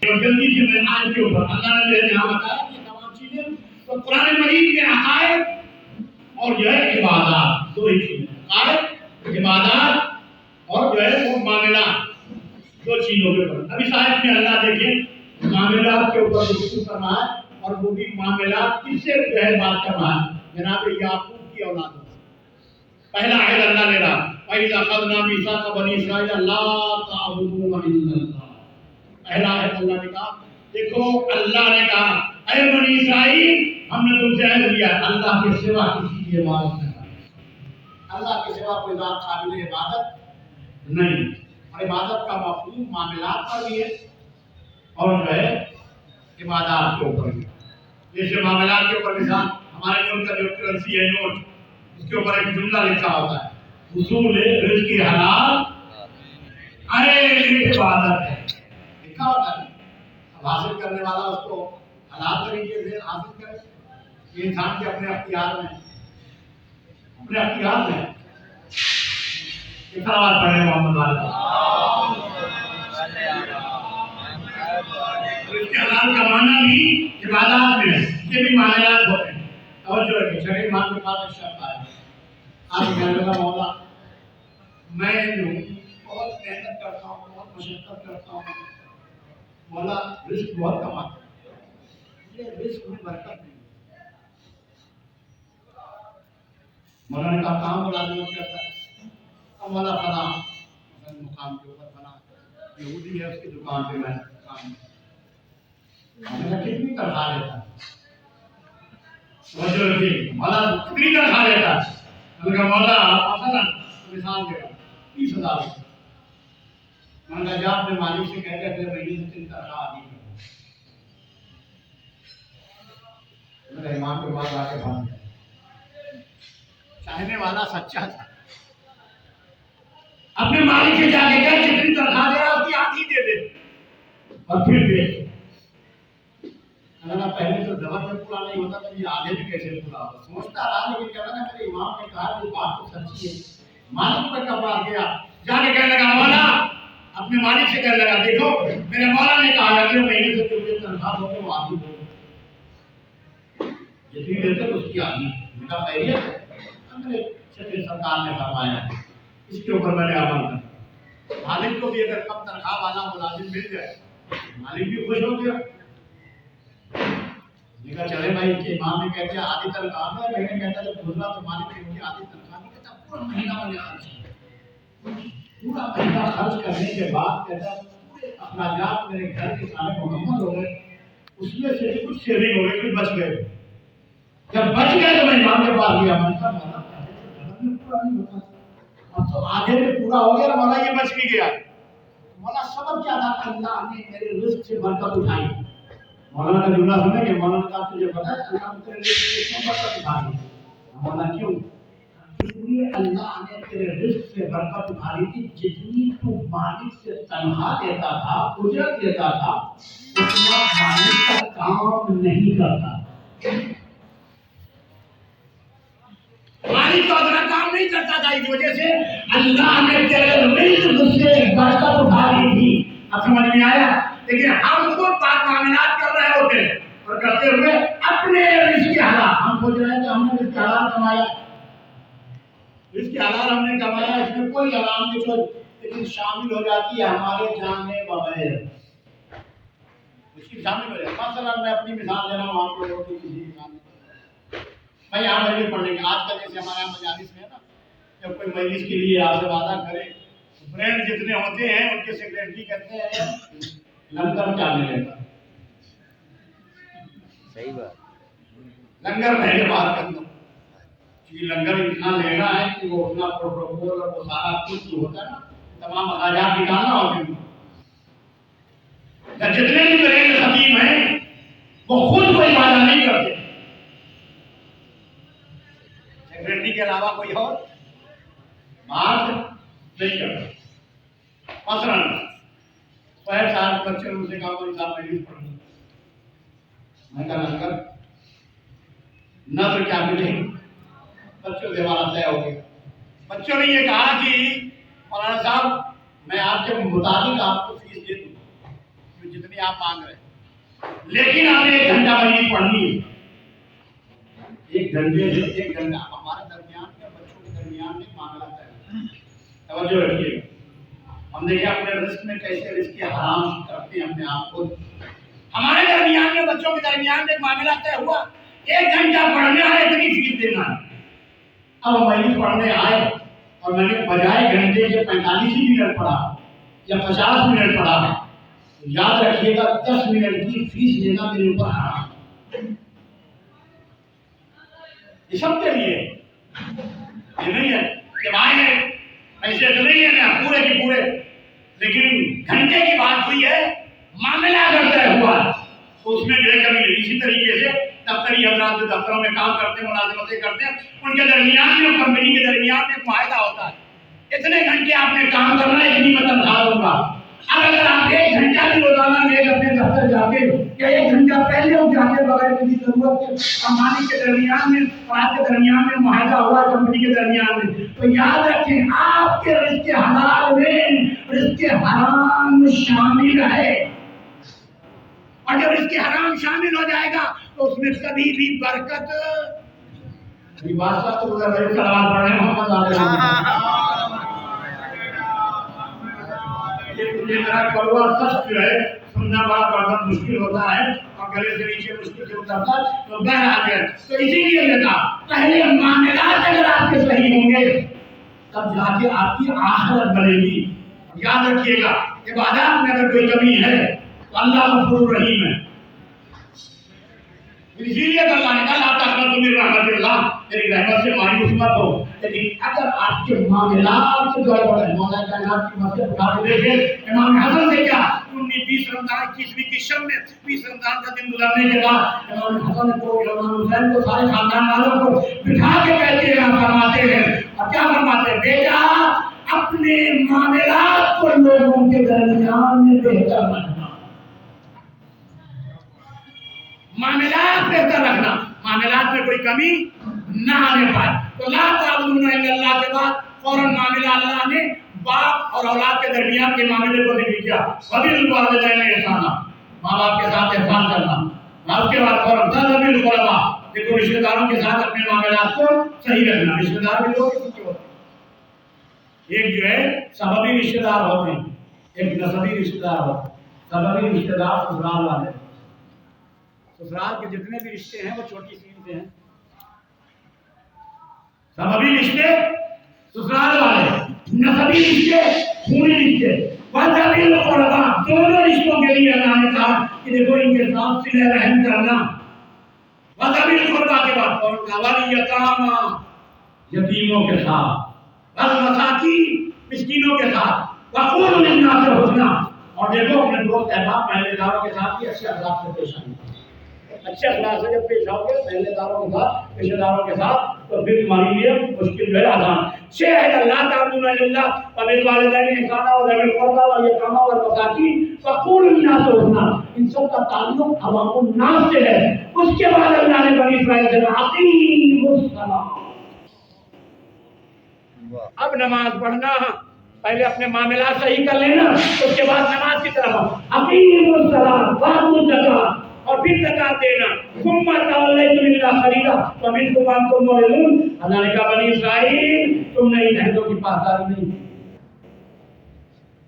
Speaker 1: اور جلدی سے میں آج کے اوپر اللہ نے یہاں بتایا کہ تمام چیزیں تو قرآن مجید میں عقائد اور جو ہے عبادات، دو ہی چیزیں، عقائد، عبادات اور جو ہے وہ معاملات، دو چیزوں کے اوپر۔ ابھی صاحب میں اللہ دیکھیں معاملات کے اوپر گفتگو کر رہا ہے، اور وہ بھی معاملات کس سے جو ہے بات کر رہا ہے؟ جناب یعقوب کی اولاد۔ پہلا عہد اللہ نے رہا وَإِذْ أَخَذْنَا مِيثَاقَ بَنِي إِسْرَائِيلَ لَا تَعْبُدُونَ إِلَّا اللَّهَ۔ پہلا عہد اللہ نے کہا، دیکھو اللہ نے کہا اے بنی اسرائیل ہم نے تم سے عہد لیا اللہ کے سوا کسی کی عبادت نہ کرنا، اللہ کے سوا کوئی ذات قابل عبادت نہیں۔ اور عبادت کا مفہوم معاملات پر بھی ہے اور جو ہے عبادات کے اوپر بھی. جیسے معاملات کے اوپر مثال ہمارے ملک کا جو کرنسی ہے نوٹ، اس کے اوپر ایک جملہ لکھا ہوتا ہے حصول رزق حلال عبادت ہے، لکھا ہوتا ہے. اب حاصل کرنے والا اس کو حلال طریقے سے حاصل کرے، یہ انسان کے اپنے اختیار میں اقرار پڑھے محمد والا. اس کے حلال کا معنی بھی عبادات میں ہے، یہ بھی معاملات ہوتے ہیں. توجہ رکھیں. شریف امام کے پاس ایک شخص آیا، آپ کہنے لگا مولا میں جو بہت محنت کرتا ہوں، بہت مشقت کرتا ہوں، مولا رزق بہت کماتا ہوں، یہ رزق میں برکت نہیں. مولا نے کہا کام ملازمت کرتا ہے؟ مولا فلاں مقام کے اوپر فلاں یہودی ہے، اس کی دکان پہ میں کام. کتنی تنخواہ لیتا ہے؟ مولا کتنی تنخواہ لیتا ہے؟ میں نے کہا مولا مثلا مثال دے رہا ہوں 30,000 روپئے. میں نے کہا جا اپنے مالک سے کہہ کے اگلے مہینے سے تیری تنخواہ آدھی کر. میرا امام کے پاس آ کے بھاگ گیا. چاہنے والا سچا تھا، اپنے مالک سے جا کے کہا جتنی تنخواہ دے رہا اس کی آدھی دے دے اور پھر دے. اللہ پہلے تو دوا پہ پورا نہیں ہوتا تو یہ آگے بھی کیسے پورا ہوگا سوچتا رہا. لیکن کہا نا میرے امام نے کہا یہ بات تو سچی ہے. مالک پر کا پاس گیا، جا کے کہنے لگا مولا، اپنے مالک سے کہنے لگا دیکھو میرے مولا نے کہا اگلے مہینے سے جو تنخواہ ہوگی وہ آدھی دو، جتنی دیتے تو اس کی آدھی. میں کہا خیریت ہے؟ میرے شریف سرکار نے فرمایا اس کے اوپر میں نے عمل کرا. مالک کو بھی اگر کم تنخواہ والا ملازم مل جائے مالک بھی خوش ہو گیا. نے کہا چلے بھائی کہ امام نے کہتے ہیں آدھی تنخواہ ہے، لیکن کہتا ہے دوسرا تو مالک نے مجھے آدھی تنخواہ نہیں کہتا پورا مہینہ میں نے خرچ کیا. پورا مہینہ خرچ کرنے کے بعد کہتا پورے اخراجات میرے گھر کے سارے مکمل ہو گئے، اس میں سے کچھ سیونگ ہو گئی، کچھ بچ گئے. جب بچ گئے تو میں امام کے پاس گیا. میں کہا مولا پہلے تو پورا نہیں ہوتا، اب تو آدھے میں پورا ہو گیا، مولا یہ بچ بھی گیا. مولا سبب کیا تھا؟ اللہ نے میرے رزق سے برکت اٹھائی. مولانا کا جملہ سنے کہ مولانا کا تجھے پتا ہے اللہ نے تیرے رزق سے کیوں برکت اٹھائی؟ مولانا کیوں؟ اس لیے اللہ نے تیرے رزق سے برکت اٹھائی تھی جتنی تو مالک سے تنخواہ دیتا تھا، اجرت دیتا تھا، اتنا مالک کا کام نہیں کرتا. مالک کا اتنا کام نہیں کرتا تھا، اس وجہ سے اللہ نے تیرے رزق سے برکت اٹھا لی تھی. اب سمجھ میں آیا؟ لیکن ہم خود پاک معاملات کر رہے ہوتے ہیں اور کرتے ہوئے اپنے رزق حلال ہم سوچ رہے ہیں کہ ہم نے رزق حلال کمایا، رزق حلال ہم نے کمایا، اس میں کوئی حرام نہیں سوچ، لیکن شامل ہو جاتی ہے ہمارے جانے بغیر. اس کی شامل ہو جاتی. مثلا میں اپنی مثال دے رہا ہوں آپ لوگوں کی کسی مثال میں یہاں مجلس پڑھنے کے آج کل جیسے ہمارے یہاں مجالس میں ہے نا، جب کوئی مجلس کے لیے آپ سے وعدہ کرے فرینڈ جتنے ہوتے ہیں ان کے سیکریٹری کہتے ہیں لنگر چاہنے لیتا.
Speaker 2: صحیح بات.
Speaker 1: لنگر پہلے بات کر دو کیونکہ لنگر اتنا لینا ہے کہ وہ اپنا پروٹوکول اور وہ سارا کچھ جو ہوتا ہے نا تمام اخراجات نکالنا ہوتے ہیں. جتنے بھی فرینڈ خطیب ہیں وہ خود کوئی وعدہ نہیں کرتے، سیکریٹری کے علاوہ کوئی اور بات نہیں کرتا. مثلا پہلے صاحب بچے ان سے کہا کوئی صاحب مجلس پڑھنی، میں کہا لنگر نظر کیا ملے گی؟ بچوں سے ہمارا طے ہو گیا. بچوں نے یہ کہا کہ مولانا صاحب میں آپ کے مطابق آپ کو فیس دے دوں جتنی آپ مانگ رہے ہیں، لیکن آپ نے 1 گھنٹہ مجلس پڑھنی ہے. 1 گھنٹے سے 1 گھنٹہ ہمارے درمیان میں بچوں کے درمیان میں معاملہ ہے. توجہ رکھیے. ہم دیکھیں اپنے رزق میں کیسے رزق حرام کرتے ہیں اپنے آپ کو. ہمارے درمیان میں بچوں کے درمیان میں معاملہ طے ہوا 1 گھنٹہ پڑھنے آئے اتنی فیس دینا ہے. اب ہم مجلس پڑھنے آئے اور میں نے بجائے گھنٹے کے 45 منٹ پڑھا یا 50 منٹ پڑھا ہے تو یاد رکھیے گا 10 منٹ کی فیس لینا میرے اوپر حرام. یہ سب کے لیے یہ نہیں ہے کہ بھائی پیسے تو نہیں ہے نا پورے کے پورے، لیکن گھنٹے کی بات ہوئی ہے मामला अगर तय हुआ तो उसमें जो है कभी नहीं। इसी तरीके से दफ्तरी हजरात जो दफ्तरों में काम करते हैं, मुलाजिमतें करते हैं, उनके दरमियान में और कंपनी के दरमियान में मुआहदा होता है, इतने घंटे आपने काम करना है, इतनी मैं तनख्वाह दूंगा। अब अगर आप 1 घंटा भी रोजाना ले अपने दफ्तर जाके या 1 घंटा पहले उठ जाके बगैर किसी जरूरत के और मालिक के दरमियान में और आपके दरमियान में मुआहदा हुआ कंपनी के दरमियान में, तो याद रखें आपके रिज़्क़ हलाल में रिज़्क़ हराम शामिल है। और जब रिज़्क़ हराम शामिल हो जाएगा तो उसमें कभी भी बरकत कड़वा सच जो है सुनना बड़ा मुश्किल होता है और गले से नीचे मुश्किल से उतरता तो बहर आ गया। तो इसीलिए लगा पहले मामलात अगर आपके सही होंगे तब जाके आपकी आखिरत बनेगी। याद रखिएगा इबादत में अगर कोई कमी है तो अल्लाह गफूर रहीम है। इसीलिए अल्लाह ने कहा तेरी रहमत से मायूस मत हो। लेकिन अगर आपके मामलात गड़बड़ है, मौला कायनात की मस्जिद उठा के देखे इमाम हसन से क्या 19-20 रमजान 21वीं की शब में 20 रमजान का दिन गुजरने के बाद इमाम हसन को इमाम हुसैन को सारे खानदान वालों को बिठा के कहते हैं फरमाते हैं और क्या फरमाते हैं, बेटा अपने मामलात को लोगों के दरमियान में बेहतर रखना, मामलात बेहतर रखना, मामलात में कोई कमी ना आने पाए। तो ला ताबुदूना इल्लल्लाह के बाद फौरन मामला अल्लाह ने बाप और औलाद के दरमियान के मामले को जिक्र किया। वबिल वालिदैन ihsana, माँ बाप के साथ एहसान करना। उसके बाद फौरन वबिल क़ुरबा, देखो रिश्तेदारों के साथ अपने मामलात को सही रखना। रिश्तेदार भी दो किस्म के होते हैं, एक जो है सबबी रिश्तेदार होते हैं, एक नसबी रिश्तेदार होते हैं। सबबी रिश्तेदार ससुराल वाले, ससुराल के जितने भी रिश्ते हैं वो छोटी सीन से हैं। सबबी रिश्ते ससुराल वाले, नसबी रिश्ते खूनी रिश्ते, वबिल क़ुरबा, दोनों रिश्तों के लिए अल्लाह ने कहा कि देखो इनके साथ सिले रहम करना। वबिल क़ुरबा के बाद वल यतामा, यतीमों के साथ, वल मसाकीन, मिस्कीनों के साथ, वक़ूलु लिन्नास हुस्ना, और देखो अपने दोस्त अहबाब पहरेदारों के साथ भी अच्छे अखलाक से पेश आएंगे। अच्छे अखलाक से जब पेश आओगे पहरेदारों के साथ, रिश्तेदारों के साथ, तो फिर तुम्हारे लिए मुश्किल है आसान। शेह अल्लाह ताबुदूना इल्लल्लाह वबिल वालिदैन ihsana व ज़िल क़ुरबा व यतामा व मसाकीन वक़ूलु लिन्नास हुस्ना, इन सब का ताल्लुक अवामुन नास से है। उसके बाद अल्लाह ने बनी इस्राइल से अक़ीमुस सलात, अब नमाज पढ़ना, पहले अपने मामला सही कर लेना, उसके बाद नमाज की तरफ अक़ीमुस सलात वातुज़ ज़कात, और फिर ज़कात देना। सुम्मा तवल्लैतुम इल्ला क़लीला व मिनकुम अंतुम मुरिदून, अल्लाह ने कहा बनी इस्राइल तुमने इन अहदों की पासदारी नहीं की,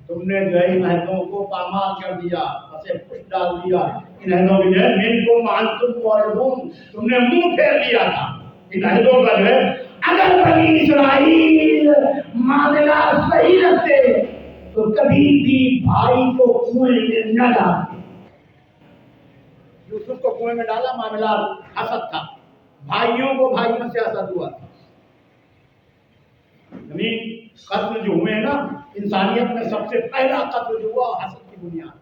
Speaker 1: तुमने जो है इन अहदों को पामाल कर दिया, फंसे फुस डाल दिया। इन अहदों की जो है मिनकुम अंतुम मुरिदून, तुमने मुंह फेर लिया था इन अहदों का। जो है अगर बनी इस्राइल मामला सही रखते तो कभी भी भाई को कुएं में न डालते। यूसुफ को कुएं में डाला, मामला हसद था, भाइयों को भाइयों से हसद हुआ। यानी कत्ल जो हुए ना इंसानियत में सबसे पहला कत्ल जो हुआ हसद की बुनियाद,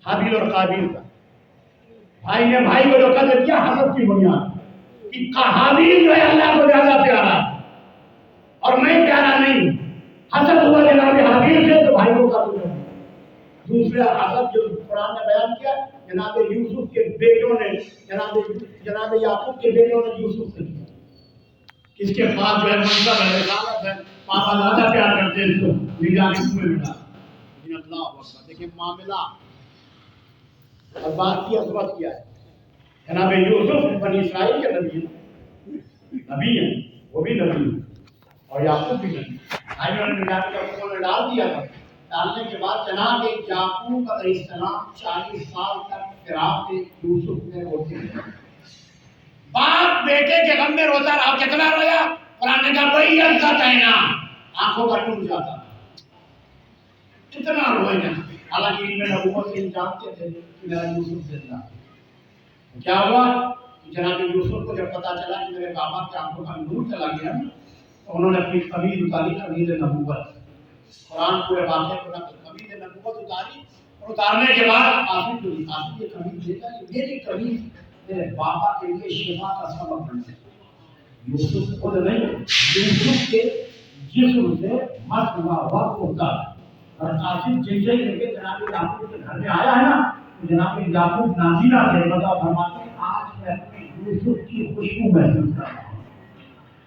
Speaker 1: हाबिल और काबिल का। भाई ने भाई को जो कत्ल किया हसद की बुनियाद कि हाबिल जो है अल्लाह को ज्यादा प्यारा और मैं प्यारा नहीं, हसद हुआ जनाब हाबिल से तो भाई को कत्ल कर दिया। दूसरा हसद जो कुरान ने बयान किया जनाब यूसुफ के बेटों ने, जनाब याकूब के बेटों ने यूसुफ से किया। किसके पास जो है मंसब है, रिसालत है, पापा ज्यादा प्यार करते हैं इसको ले जाके कुएं में डाल। लेकिन अल्लाह अकबर, देखिए मामला और बात की असमत किया है। जनाब यूसुफ बनी इस्राइल के नबी हैं, वो भी नबी है और याकूब भी नबी। भाइयों ने जाकर कुएं में डाल दिया था। डालने के बाद जनाब याकूब अलैहिस्सलाम 40 साल तक फिराक यूसुफ में रोते रहे। बाप बेटे के गम में रोता रहा। कितना रोया? कुरान ने कहा वही अल्लाह कहना, आंखों का टूट जाता, कितना रोए ना। हालांकि इनमें नबूवत से जानते थे कि मेरा यूसुफ जिंदा। क्या हुआ? जनाब यूसुफ को जब पता चला कि मेरे बाबा के आंखों का नूर चला गया तो उन्होंने अपनी कमीज उतारी, कमीज नबूवत। कुरान पूरे वाक़े को कमीज नबूवत उतारी उतारने के बाद आसिफ ये कमीज देता है, मेरी कमीज मेरे पापा के लिए शिफा का सबब बन जाए। यूसुफ खुद नहीं, यूसुफ के जिस्म से मत हुआ वक्त होता है। और आसिफ जैसे ही लेके जनाब याकूब के घर में आया है ना, तो जनाब याकूब नाजीरा थे, मतलब फरमाते आज मैं अपने यूसुफ की खुशबू महसूस कर रहा हूँ।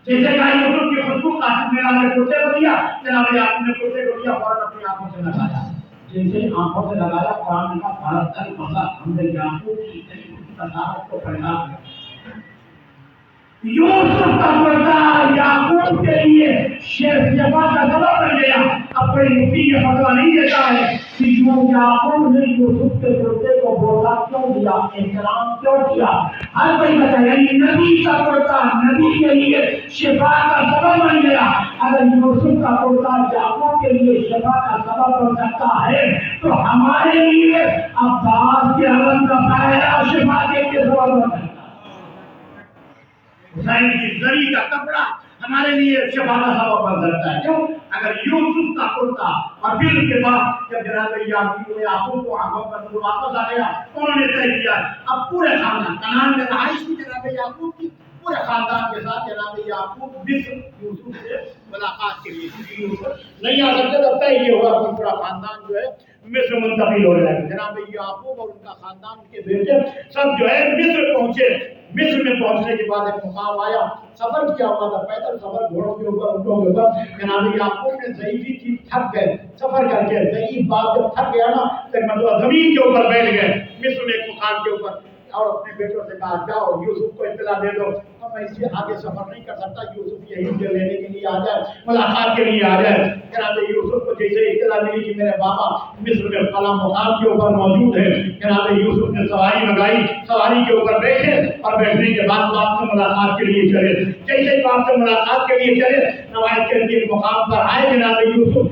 Speaker 1: जैसे कहा यूसुफ की खुशबू आसिफ ने अपने कुर्ते को दिया, जनाब याकूब ने कुर्ते को दिया, फौरन अपनी आंखों से लगाया। जैसे ही आंखों से लगाया, कुरान का भारत मसा हमने याकूब की तसारत को फैला दिया। यूसुफ का पर्दा याकूब के लिए शेफा का सबब बन गया। अपने मुफ्ती ये फतवा नहीं देता है कि याकूब ने यूसुफ के कुर्ते को बोला क्यों दिया, एहतराम क्यों किया। हर कोई बताया नबी का कुर्ता नबी के लिए शिफा का सबब बन गया। अगर यूसुफ का कुर्ता याकूब के लिए शिफा का सबब बन सकता है, तो हमारे लिए अब्बास के अलम का पहला शिफा के लिए सबब बन सकता है। हुसैन की जरी का कपड़ा हमारे लिए शिफा का सबब बन सकता है। क्यों? अगर यूसुफ का कुर्ता और फिर उसके बाद जब जनाब याकूब को आंखों का नूर वापस आ गया, उन्होंने तय किया अब पूरे खानदान कनान में रहाइश की जनाब याकूब की, पूरे खानदान के साथ जनाब याकूब मिस्र यूसुफ से मुलाकात के लिए यूसुफ नहीं आ सकते, तब तय ये हुआ कि पूरा खानदान जो है मिस्र मुंतकिल हो जाएगा। जनाब याकूब और उनका खानदान, उनके बेटे सब जो है मिस्र पहुंचे। मिस्र में पहुंचने के बाद एक मुकाम आया, सफर किया हुआ था, पैदल सफर, घोड़ों के ऊपर, ऊँटों के ऊपर। जनाब याकूब ने ज़ईफ़ी चीज थक गए सफर करके, ज़ईफ़ बाप जब थक गया ना, तो मतलब जमीन के ऊपर बैठ गए मिस्र में एक मुकाम के ऊपर, और अपने बेटों से कहा जाओ यूसुफ को इत्तला दे दो, अब मैं इससे आगे सफर नहीं कर सकता, यूसुफ यहीं से लेने के लिए आ जाए, मुलाकात के लिए आ जाए। जनाब यूसुफ को जैसे इत्तला मिली कि मेरे बाबा मिस्र में फला मुकाम के ऊपर मौजूद है, जनाब यूसुफ ने सवारी मंगाई, सवारी के ऊपर बैठे और बैठने के बाद बाप से मुलाकात के लिए चले। जैसे ही बाप से मुलाकात के लिए चले, नवाज के मुकाम पर आए जनाब यूसुफ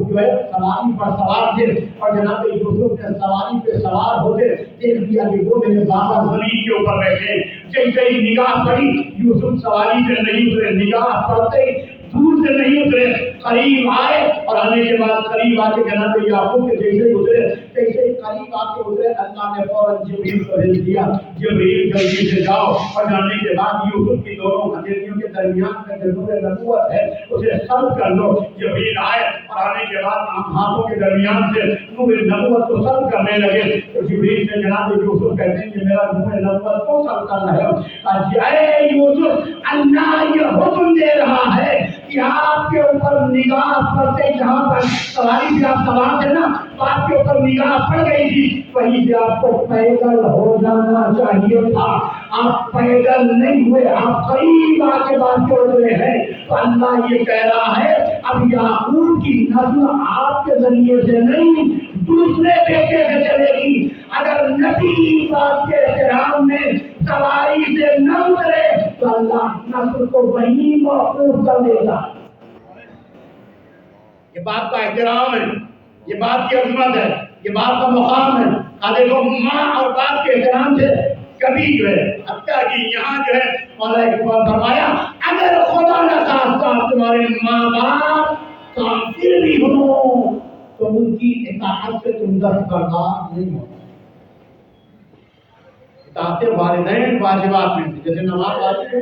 Speaker 1: जो है सवारी पर सवार थे, और जनाब यूसुफ ने सवारी पे सवार होते देख लिया कि वो मेरे बाबा जमीन के ऊपर बैठे। जैसे ही निगाह पड़ी, यूसुफ सवारी से नहीं उतरे, निगाह पड़ते दूर से नहीं उतरे, करीब आए, और आने के बाद करीब आके जनाब याकूब के जैसे उतरे, जैसे करीब आके उतरे, अल्लाह ने फौरन जिब्रील को भेज दिया, जिब्रील जल्दी से जाओ। और जाने के बाद यूसुफ की दोनों हथेलियों के दरमियान में जो नूर नबूवत है उसे सब कर लो। जिब्रील आए और आने के बाद हाथों के दरमियान से नूर नबूवत को सब करने लगे। तो जिब्रील से जनाब यूसुफ कहते हैं कि मेरा नूर नबूवत को सब कर रहे हो। अरे यूसुफ, अल्लाह ये हुक्म दे रहा है कि आपके ऊपर निगाह पड़ते, जहाँ पर सवारी से आप सवार थे ना, तो आपके ऊपर निगाह पड़ गई थी, वहीं से आपको पैदल हो जाना चाहिए था। आप पैदल नहीं हुए, आप करीब आके बात के उतरे हैं। तो अल्लाह ये कह रहा है अब याकूब की नस्ल आपके जरिए से नहीं, दूसरे बेटे से चलेगी। अगर नबी बात के एहतराम में सवारी से न उतरे तो अल्लाह नस्ल को वहीं महफूज कर देगा। ये बात का एहतराम है, ये बात की अजमत है, ये बात का मुकाम है। देखो माँ और बाप के एहतराम से कभी जो है हत्या की, यहाँ जो है मौला इकबाल फरमाया अगर खुदा न खास्ता तुम्हारे माँ बाप काफिर भी हो तो उनकी इताअत से तुम दस्तबरदार नहीं हो। इताअत वालिदैन वाजिबात में, जैसे नमाज वाजिब है,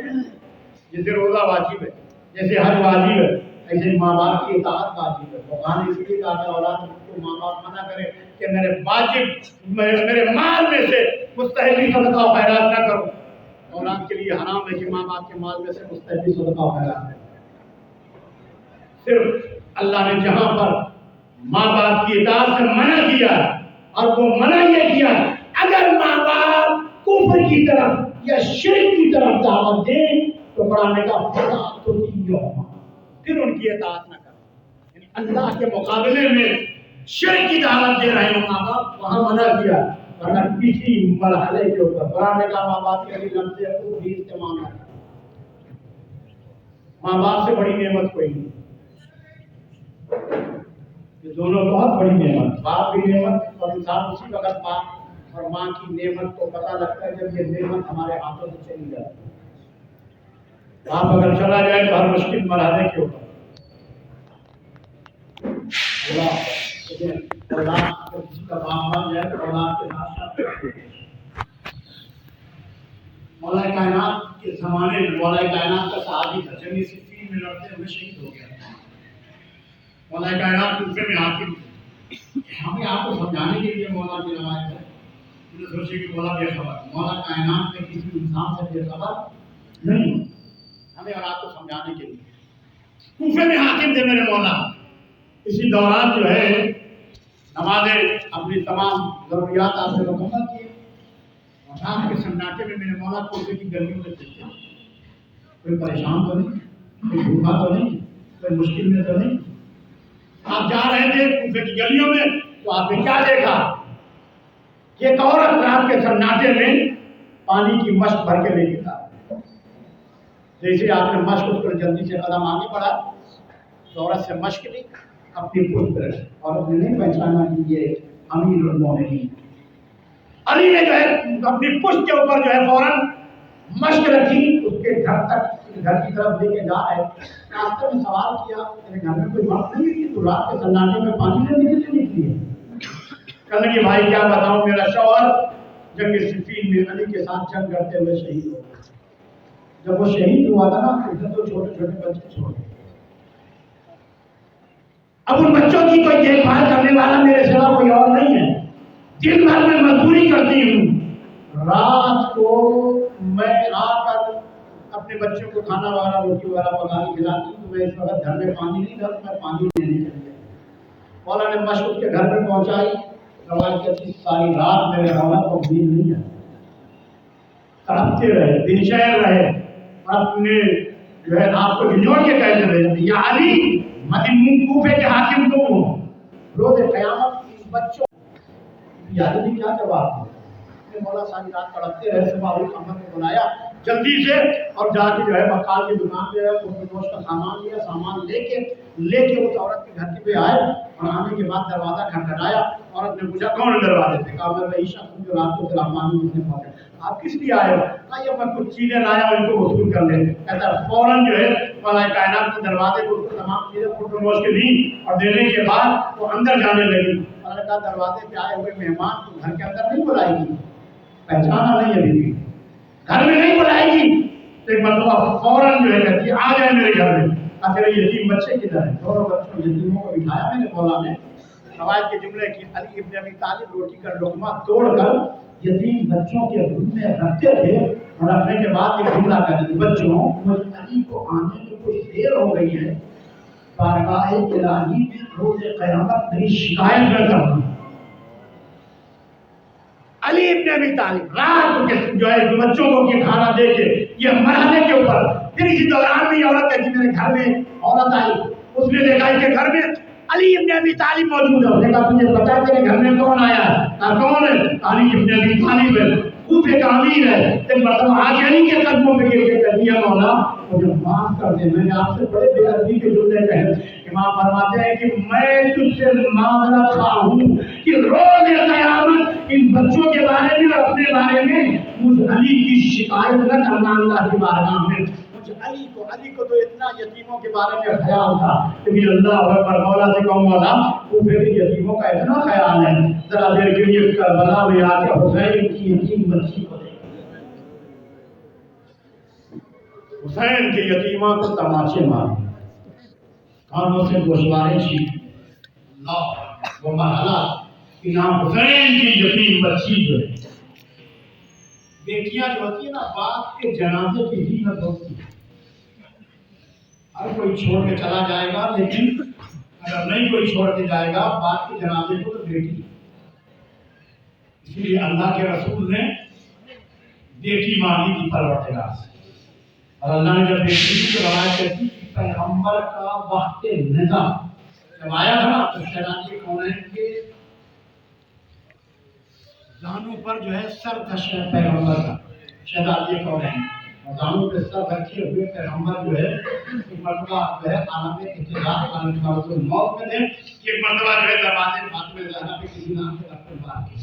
Speaker 1: जैसे रोजा वाजिब है, जैसे हज वाजिब है, ऐसे माँ बाप की इताअत वाजिब है। भगवान इसलिए कहा था औलाद को माँ बाप मना करे कि मेरे वाजिब मेरे माल में से मुस्तहबी सदका और खैरात न करो। औलाद के लिए हराम है कि माँ बाप के माल में से मुस्तहबी सदका और खैरात है। सिर्फ अल्लाह ने जहाँ पर माँ बाप की इताअत से मना किया, और वो मना ये किया अगर माँ बाप कुफ्र की तरफ या शिर्क की तरफ दावत दें तो कुरान का फला तो फिर उनकी इताअत न करें। अल्लाह के मुकाबले में शिर्क की दावत दे रहे हो माँ बाप, वहाँ मना किया। वरना किसी मरहले के ऊपर कुरान का माँ बाप के लिए लफ्ज़ अकूब भी इस्तेमाल है। माँ बाप से बड़ी नेमत कोई नहीं, ये दोनों बहुत बड़ी नेमत। बाप की नेमत और इंसान उसी वक्त बाप और माँ की नेमत को पता लगता है जब ये नेमत हमारे हाथों से चली जाती है। बाप अगर चला जाए तो हर मुश्किल मरहले के ऊपर औलाद अगर किसी का बाप मर जाए तो औलाद के साथ साथ मौला कायनात के जमाने में मौला कायनात का सहाबी था, जंग सिफ़ीन में लड़ते हुए शहीद हो गया। मौला कायनात कूफे में हाकिम थे। हमें आपको समझाने के लिए मौला की रवायत है। उन्हें सोचे कि मौला बेखबर, मौला कायनात में किसी इंसान से बेखबर नहीं, हमें और आपको समझाने के लिए कूफे में हाकिम थे मेरे मौला। इसी दौरान जो है नमाज़ें अपनी तमाम ज़रूरियात आपसे मुकम्मल की, शाम के सन्नाटे में मेरे मौला कूफे की गलियों में चलते, कोई परेशान तो नहीं, कोई भूखा तो नहीं, कोई मुश्किल में तो नहीं। आप जा रहे थे कूफे की गलियों में तो आपने क्या देखा? एक औरत रात के सन्नाटे में पानी की मश्क भर के लेके था। जैसे आपने मश्क उस पर जल्दी से कदम आगे बढ़ा तो औरत से मश्क ली, अपनी पुष्ट रखी। औरत ने नहीं पहचाना कि ये अमीरुल मोमिनीन। अली ने जो है अपनी पुष्ट के ऊपर जो है फौरन मश्क रखी, उसके घर तक घर की तरफ लेके जा रहे। रास्ते में सवाल किया, तेरे घर में कोई बात नहीं है? तू रात के सन्नाटे में पानी लेने के लिए निकली है? कहने की भाई क्या बताऊं, मेरा शौहर जंग सिफ़ीन में अली के साथ जंग करते हुए शहीद हो गया। जब वो शहीद हुआ था ना तो इधर तो छोटे छोटे बच्चे छोड़ गए। अब उन बच्चों की कोई देखभाल करने वाला मेरे सिवा कोई और नहीं है। दिन भर में मजदूरी करती हूँ, रात को मैं आकर अपने बच्चों को खाना वगैरह रोटी वगैरह पका के खिलाती हूँ। तो मैं इस वक्त घर में पानी नहीं था, मैं पानी लेने चली गई। मौला ने मश्क उसके घर में पहुंचाई। रवायत कहती सारी रात मेरे मौला को नींद नहीं आई, तड़पते रहे, बेचैन रहे, और अपने जो है आपको हिलोड़ के कहते रहे, या अली मदीना कूफे के हाकिम तुम हो, रोज़ क़यामत इन बच्चों याद नहीं क्या जवाब दिया। मौला सारी रात तड़पते रहे, सुबह उठ अम्मा को बुलाया जल्दी से और जाके जो है बकाल की दुकान पे गोश्त का सामान लिया। सामान लेके उस औरत के घर पे आए और आने के बाद दरवाजा खटखटाया। औरत ने पूछा कौन है दरवाजे पे? कहा मैं ईशा जो रात को तेरा पानी उसने पहुंचे। आप किस लिए आए हो? ये मैं कुछ चीजें लाया हूं, इनको वसूल कर ले। ऐसा फौरन जो है मौला कायनात के दरवाजे को उसको तमाम चीजें फोटो नोट के दी और देने के बाद वो अंदर जाने लगी। उन्होंने कहा दरवाजे पे आए हुए मेहमान को घर के अंदर नहीं बुलाएगी, पहचाना नहीं अभी भी, घर में नहीं बुलाएगी। तो एक मतलब फौरन जो है कहती आ जाए मेरे घर में। आखिर यतीम बच्चे किधर है? दोनों बच्चों यतीमों को बिठाया मैंने मौला ने। रवायत के जुमले की अली इब्न अबी तालिब रोटी का लुकमा तोड़कर यतीम बच्चों के मुंह में रखते थे और रखने के बाद ये जुमला कहते थे, बच्चों मुझ अली को आने में कुछ देर हो गई है, बारगाह इलाही में रोज़ क़यामत मेरी शिकायत न करना। अली इब्न अबी तालिब रात के जो है बच्चों को ये खाना दे के ये मराने के ऊपर, फिर इसी दौरान में औरत कहती मेरे घर में औरत आई, उसने देखा कि घर में अली इब्न अबी तालिब मौजूद है। उसने कहा तुझे पता है तेरे घर में कौन आया है? कहा कौन है? अली इब्न अबी तालिब है, कूफे का अमीर है। एक मतलब आगे अली के कदमों में गिर के कह दिया मौला मुझे माफ कर दे, मैंने आपसे बड़े बेअदबी के जुमले कहे। इमाम फरमाते हैं कि मैं तुझसे माजरत खा हूँ कि रोज़ क़यामत इन बच्चों के बारे में और अपने बारे में मुझ अली की शिकायत न करना अल्लाह की बारगाह में। अली को तो इतना यतीमों के बारे में ख्याल था कि अल्लाह अकबर, मौला से कहूँ मौला कूफे के यतीमों का इतना ख्याल है, जरा देर के लिए करबला में आके हुसैन की यतीम बच्ची को हुसैन के यतीमा को तमाचे मारे, कानों से गोशवारे छीन, वो मरहला कि नाम हुसैन की यतीम बच्ची जो है। बेटियां जो होती है ना, बाप के जनाजे की हिम्मत होती है। हर कोई छोड़ के चला जाएगा, लेकिन अगर नहीं कोई छोड़ के जाएगा बाप के जनाजे को तो बेटी। इसलिए अल्लाह के रसूल ने बेटी मांगी थी परवरदिगार से, और अल्लाह ने जब बेटी की तो रवायत कहती कि पैगंबर का वक्त निज़ा जब आया था ना तो शहजादी कौनैन के जानों पर जो है सर था पैगंबर का, शहजादी कौनैन दानों पे सर रखे हुए पैगंबर जो है एक मरतबा जो है आलम इत्तिलाह आलम मौत में थे। एक मरतबा जो है दरवाजे फातिमा ज़हरा पे किसी नाम से रफ्तुल बात किया,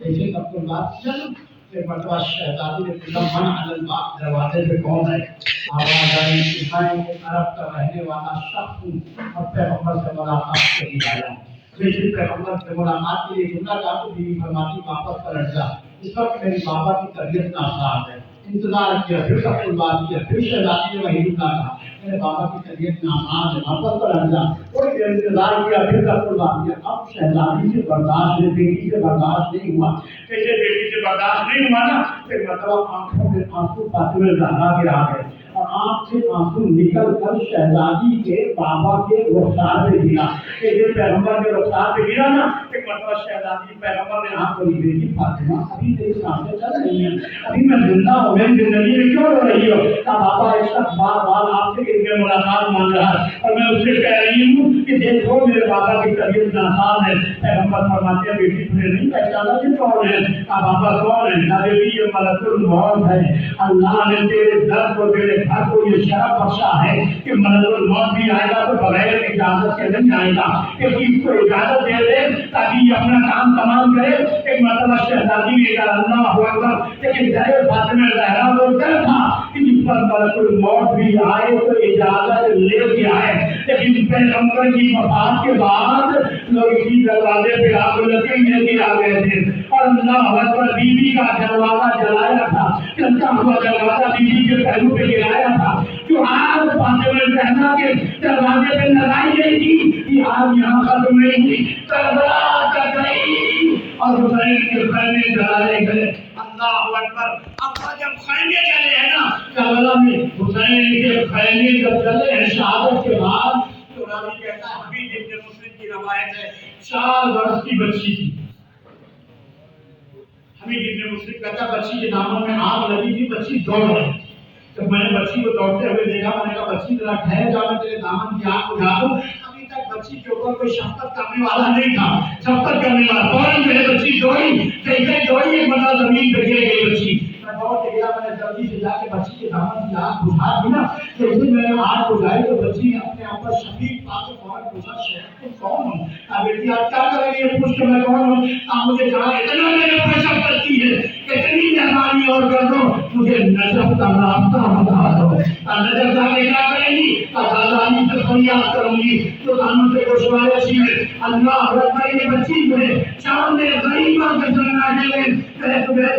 Speaker 1: जैसे रफ्तुल बात किया एक मरतबा शहजादी ने पूछा मन अलल बात, दरवाजे पे कौन है? आवाज आई कि मैं अरब का रहने वाला शख्स हूँ और पैगंबर से मुलाकात के लिए आया। जैसे पैगंबर से मुलाकात के लिए जुमला था तो बीवी फरमाती वापस कर हट जा, इस वक्त मेरी बाबा की तबीयत नासाज है। इंतजार किया, फिर सब बात किया, फिर शहजादी ने वही रुका था, मेरे बाबा की तबीयत नासाज है, वापस कर हट जा। थोड़ी देर इंतजार किया, फिर सब बात किया। अब शहजादी से बर्दाश्त नहीं, बेटी से बर्दाश्त नहीं हुआ। कैसे बेटी से बर्दाश्त नहीं हुआ ना, फिर मतलब आंखों में आंसू फातिमा ज़हरा के आ गए और आंख से आंसू निकल कर शहजादी के बाबा के रुखसार पे गिरा। जब पैगंबर के रुखसार पे गिरा ना, एक मतलब शहजादी पैगंबर ने हाथ बोली, बेटी फातिमा अभी तेरी सांसें चल रही हैं, अभी मैं जिंदा हूँ, मेरी जिंदगी में क्यों रो रही हो? बाबा इस वक्त बार बार आपसे इनके मुलाकात मांग रहा है और मैं उससे कह रही हूँ कि देखो मेरे बाबा की तबीयत नासाज है। पैगंबर फरमाते हैं, बेटी तुमने नहीं पहचाना ये कौन है? बाबा कौन है? ना बेटी ये मलकुल मौत है। अल्लाह ने तेरे दर को, तेरे घर को ये शरफ बख्शा है कि मलकुल मौत भी आएगा तो बगैर इजाजत के नहीं आएगा, क्योंकि इसको इजाजत दे दे ताकि ये अपना काम तमाम करे। एक मतलब शहजादी ने कहा अल्लाह अकबर, लेकिन जय फातिमा ज़हरा बोलता था कि जिस पर मलकुल मौत भी आए तो इजाजत लेके आए। लेकिन पैगंबर की वफात के बाद लोग इसी दरवाजे पे आग लेके आ गए थे और अल्लाह अकबर बीबी का दरवाजा जलाया था, चलता हुआ दरवाजा बीबी के पहलू पे गिराया था। जो आग फातिमा ज़हरा के दरवाजे पे लगाई गई थी कि आग यहाँ खत्म नहीं हुई, करबला तक गई और हुसैन के खैमे जलाए गए। अल्लाह अकबर। अब जब खैमे जले हैं ना करबला में, हुसैन के खैमे जब जले हैं शहादत के बाद, तो रावी कहता है, हबीब इब्न मुस्लिम की रवायत है, 4 वर्ष की बच्ची थी। हबीब इब्न मुस्लिम कहता है बच्ची के दामन में आग लगी थी, बच्ची दौड़ रही। जब मैंने बच्ची को दौड़ते हुए देखा, मैंने कहा बच्ची जरा ठहर जा, मैं तेरे दामन की आग बुझा दूं। अभी तक बच्ची के ऊपर कोई शफकत करने वाला नहीं था, शफकत करने वाला। फौरन जो है बच्ची दौड़ी, जैसे दौड़ी एक बंदा जमीन पे गिर गई बच्ची। मैं दौड़ के गया, मैंने जल्दी से जाके बच्ची के दामन की आग बुझा दी ना। जैसे मैंने आग बुझाई तो बच्ची ने अपने आप पर शफीक पाके फौरन पूछा, शेख तुम कौन हो? बेटी आप क्या करेंगे? ये पूछ के मैं कौन हूँ? मुझे कहा इतना मेरे ऊपर शफकत की है, इतनी मेहरबानी और कर दो, मुझे नजफ का रास्ता बता दो। नजफ जाके क्या करेंगी? आजादी से फरियाद करूंगी, तो कानून से गोशवारे छीने। अल्लाह अकबर। ये बच्ची जो है सामने गरीबा के जन्नाजे में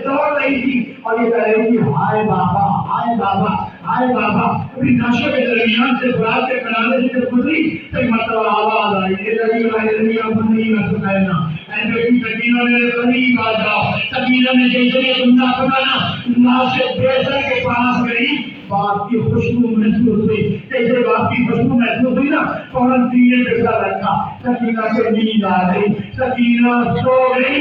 Speaker 1: दौड़ रही थी और ये कह रही थी, हाय बाबा, हाय बाबा, हाय बाबा। अभी नशे के दरमियान से रात के किनारे से गुजरी, एक मतलब आवाज आई, ये लगी नहीं मैं सुनाना। बेटी सकीना मेरे करीब आ जाओ। सकीना ने जैसे ये सुनना पड़ा ना, नाशे बेसर के पास गई, बाप की खुशबू महसूस हुई। जैसे बाप की खुशबू महसूस हुई ना, फौरन सीने पे सर रखा। सकीना को नींद आ गई, सकीना सो गई।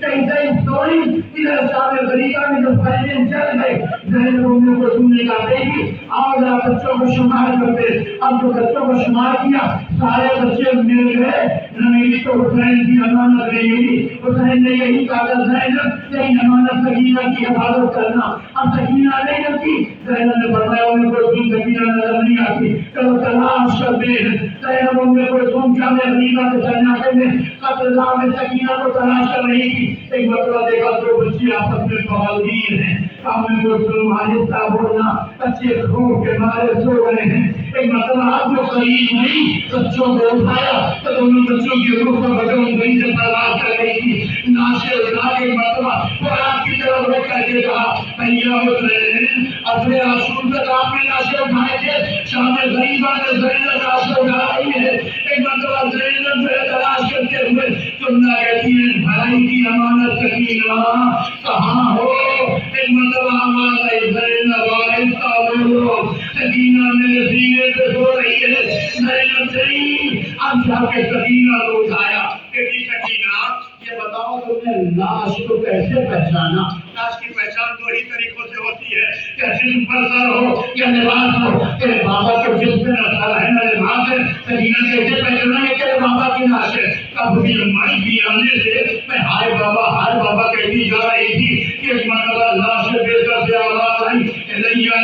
Speaker 1: जैसे ही सोई, इधर सामने गरीबा में जो फैले चल गए, जहन उम्र को सुनने का बेटी आओ जरा बच्चों को शुमार करते। अब जो बच्चों को शुमार किया, सारे बच्चे मिल गए। नबी को हुसैन की अमानत नहीं मिली। हुसैन ने यही कहा, ज़ैनब यही अमानत सकीना की हिफाजत करना। अब सकीना नहीं रखी, ज़ैनब ने बताया उन्हें कोई सुन सकीना नजर नहीं आती, चलो तलाश करते हैं। ज़ैनब उन्हें कोई सुन क्या मैं गरीबा के सन्नाटे में कत्लेआम में सकीना को तलाश कर रही थी। एक मतलब देखा दो बच्चे आपस में बवालीर हैं, सामने को सुलमानिता बोलना, बच्चे खून के मारे सो रहे हैं। एक मतलब आप जो करीब नहीं, बच्चों को उठाया तो दोनों बच्चों की रूह का बदन वहीं से बर्बाद कर रही थी। नाशे उठा के मतलब कुरान की तरफ रख करके कहा, भैया हुसैन अपने आंसू तक आपने नाशे उठाए थे, सामने गरीबा ने ज़ैनब नाशे उठाई है। एक मतलब ज़ैनब जो तलाश करते हुए सुनना कहती है, भाई की अमानत सकीना कहाँ हो? एक मतलब आवाज आई, ज़ैनब आहिस्ता बोलो, सकीना मेरे सीने पे सो रही है। ज़ैनब नहीं, अब जाके सकीना को उठाया। बेटी सकीना ये बताओ तुमने लाश को कैसे पहचाना? लाश की पहचान 2 ही तरीकों से होती है, या जिस्म पर सर हो या लिबास हो। तेरे बाबा के जिस्म पे न सर है न लिबास है, सकीना कैसे पहचाना ये तेरे बाबा की लाश है? कब भी माई भी आने से मैं हाय बाबा कहती जा रही थी कि एक मरतबा लाश बेसर से आवाज आई, एलैया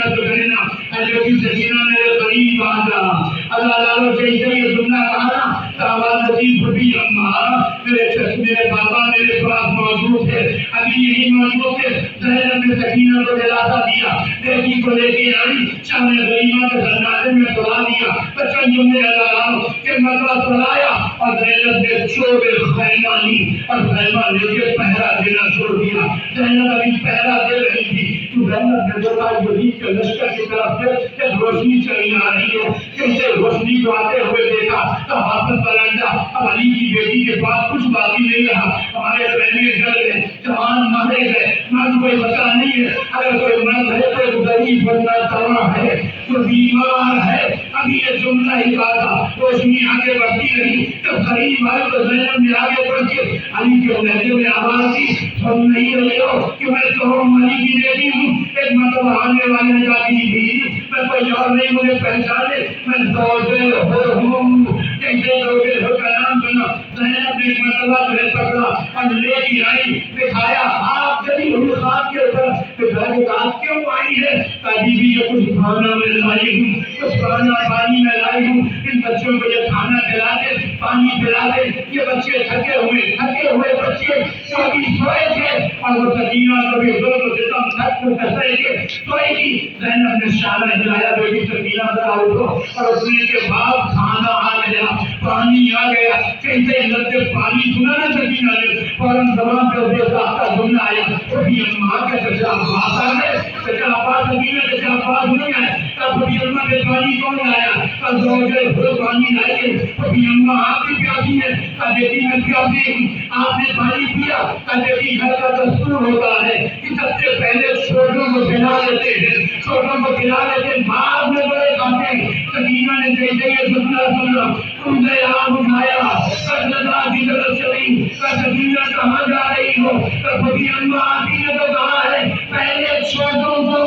Speaker 1: तो कहना, बेटी सकीना मेरे करीब आ जा। अल्लाह जैसे ये सुनना कहा ना, तो आवाज अजीब हुई, अम्मा मेरे बाबा मेरे पास मौजूद है, अभी यही मौजूद है। ने सकीना को दिलासा दिया, बेटी को लेके आई, शाम गरीमा के जनाजे में सुला दिया। बचन जुमले लगाओ कि मरवा सुलाया और ज़ैनब ने चोबे खैमा ली और खैमा लेके पहरा देना शुरू किया। ज़ैनब अभी पहरा दे रही थी तो ज़ैनब ने देखा यजीद के लश्कर की तरफ से एक रोशनी चली आ रही है। कैसे रोशनी को आते हुए देखा तो हाफिज बलंदा, अब अली की बेटी के पास कुछ बाकी नहीं रहा। हमारे पहले जल गए, जवान मारे गए, मर्द कोई बचा नहीं है। अगर कोई मर्द है तो गरीब बंदा तवा है, जो बीमार है। अभी ये जुमला ही कहा था, रोशनी आगे बढ़ती रही, जब करीब आए तो ज़ैनब ने आगे बढ़ के अली के लहजे में आवाज दी, सुन नहीं रहे हो कि मैं तो अली की बेटी हूँ। एक मतलब आने वाले ने कहा भी मैं कोई और नहीं, मुझे पहचाने, मैं दौड़े हो हूँ। कैसे दौड़े हो का नाम सुना। ज़ैनब ने एक मतलब जो है पकड़ा और लेके आई, दिखाया आप जली हुई खाक के ऊपर। कहा क्यों आई है? बीबी ये कुछ खाना मैं लाई हूँ, कुछ खाना पानी में लाई हूँ, इन बच्चों को ये खाना खिला दे, पानी पिला दे। ये बच्चे थके हुए बच्चे कभी सोए थे और वो सकीना कभी जोर से दम थक के सोएगी। ज़ैनब ने शाला हिलाया, बेटी सकीना जरा उठो, और उठने के बाद खाना आ गया, पानी आ गया। कैसे लज्जे पानी सुना ना सकीना ने, फौरन जबान पे देखा का जुमला आया, कभी अम्मा के चचा अब्बास आ गए, चचा अब्बास सकीना चचा अब्बास नहीं आए। तब कभी अम्मा के पानी कौन लाया? कल दौड़े हुए पानी लाए। कभी अम्मा आपकी प्यासी है, कल बेटी में प्यासी हूँ, आपने पानी पिया? कल बेटी घर का दस्तूर होता है कि सबसे पहले छोटों को खिला लेते हैं, छोटों को खिला लेते हैं, बाद में बड़े खाते हैं। सकीना ने जैसे ये जुमला सुना, तुमने आग उठाया, कदलता की तरफ चली, सकीना कहाँ जा रही हो? कभी अम्मा आपी ने तो कहा है पहले छोटों को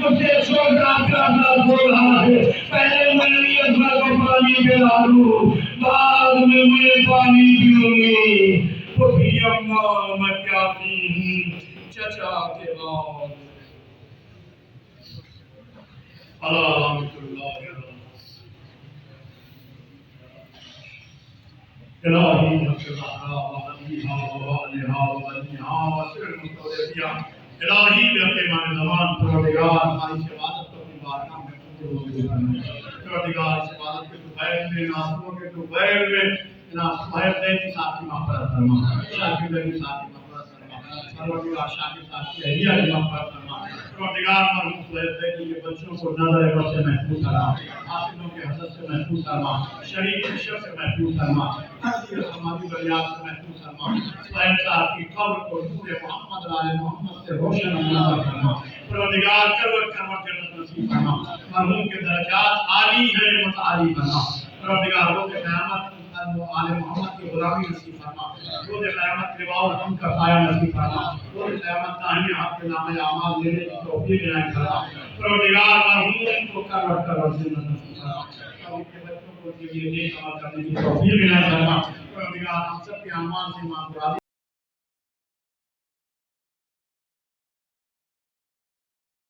Speaker 1: मुझसे छोटा करना बोल रहा है, पहले मैं अकबर को पानी पिला दूं, बाद में मैं पानी पीऊंगी। कभी अम्मा मैं प्यासी हूँ, चचा के बाद इलाही बेहते मान ज़मान परवरदिगार हमारी इबादत को अपनी बारगाह में कबूल फरमा। परवरदिगार इस इबादत के दुपहर में, नाज़ुकों के दुपहर में ना सुहैब की साथी मग़फ़िरत फरमा, शाकिर की साथी मग़फ़िरत फरमा, परवरदिगार शाकिर साथी अहलिया की मग़फ़िरत फरमा। परवरदिगार मरहूम सुहैब के बच्चों को नज़र बद से महफूज फरमा, हासिलों के हसद से महफूज फरमा, शरीफ की शर से महफूज फरमा, समाधि बरियात से महफूज फरमा। सुहैब साहब की कब्र को नूर मोहम्मद आले मोहम्मद से रोशन फरमा। परवरदिगार करवट करवट जन्नत नसीब फरमा। मरहूम के दर्जात आली है, मुतआली फरमा। परवरदिगार रोज़ क़यामत आले मोहम्मद की गुलामी नसीब फरमा। रोज़ क़यामत लिवाउल हम्द का साया नसीब फरमा। रोज़ क़यामत दाहिने हाथ पे नामे आमाल लेने की तौफीक इनायत फरमा। परवरदिगार मरहूम को करवट करवट जन्नत नसीब फरमा। उनके बच्चों को ये नेक अमल करने की तौफीक इनायत फरमा। परवरदिगार हम सब के अमाल से माफ़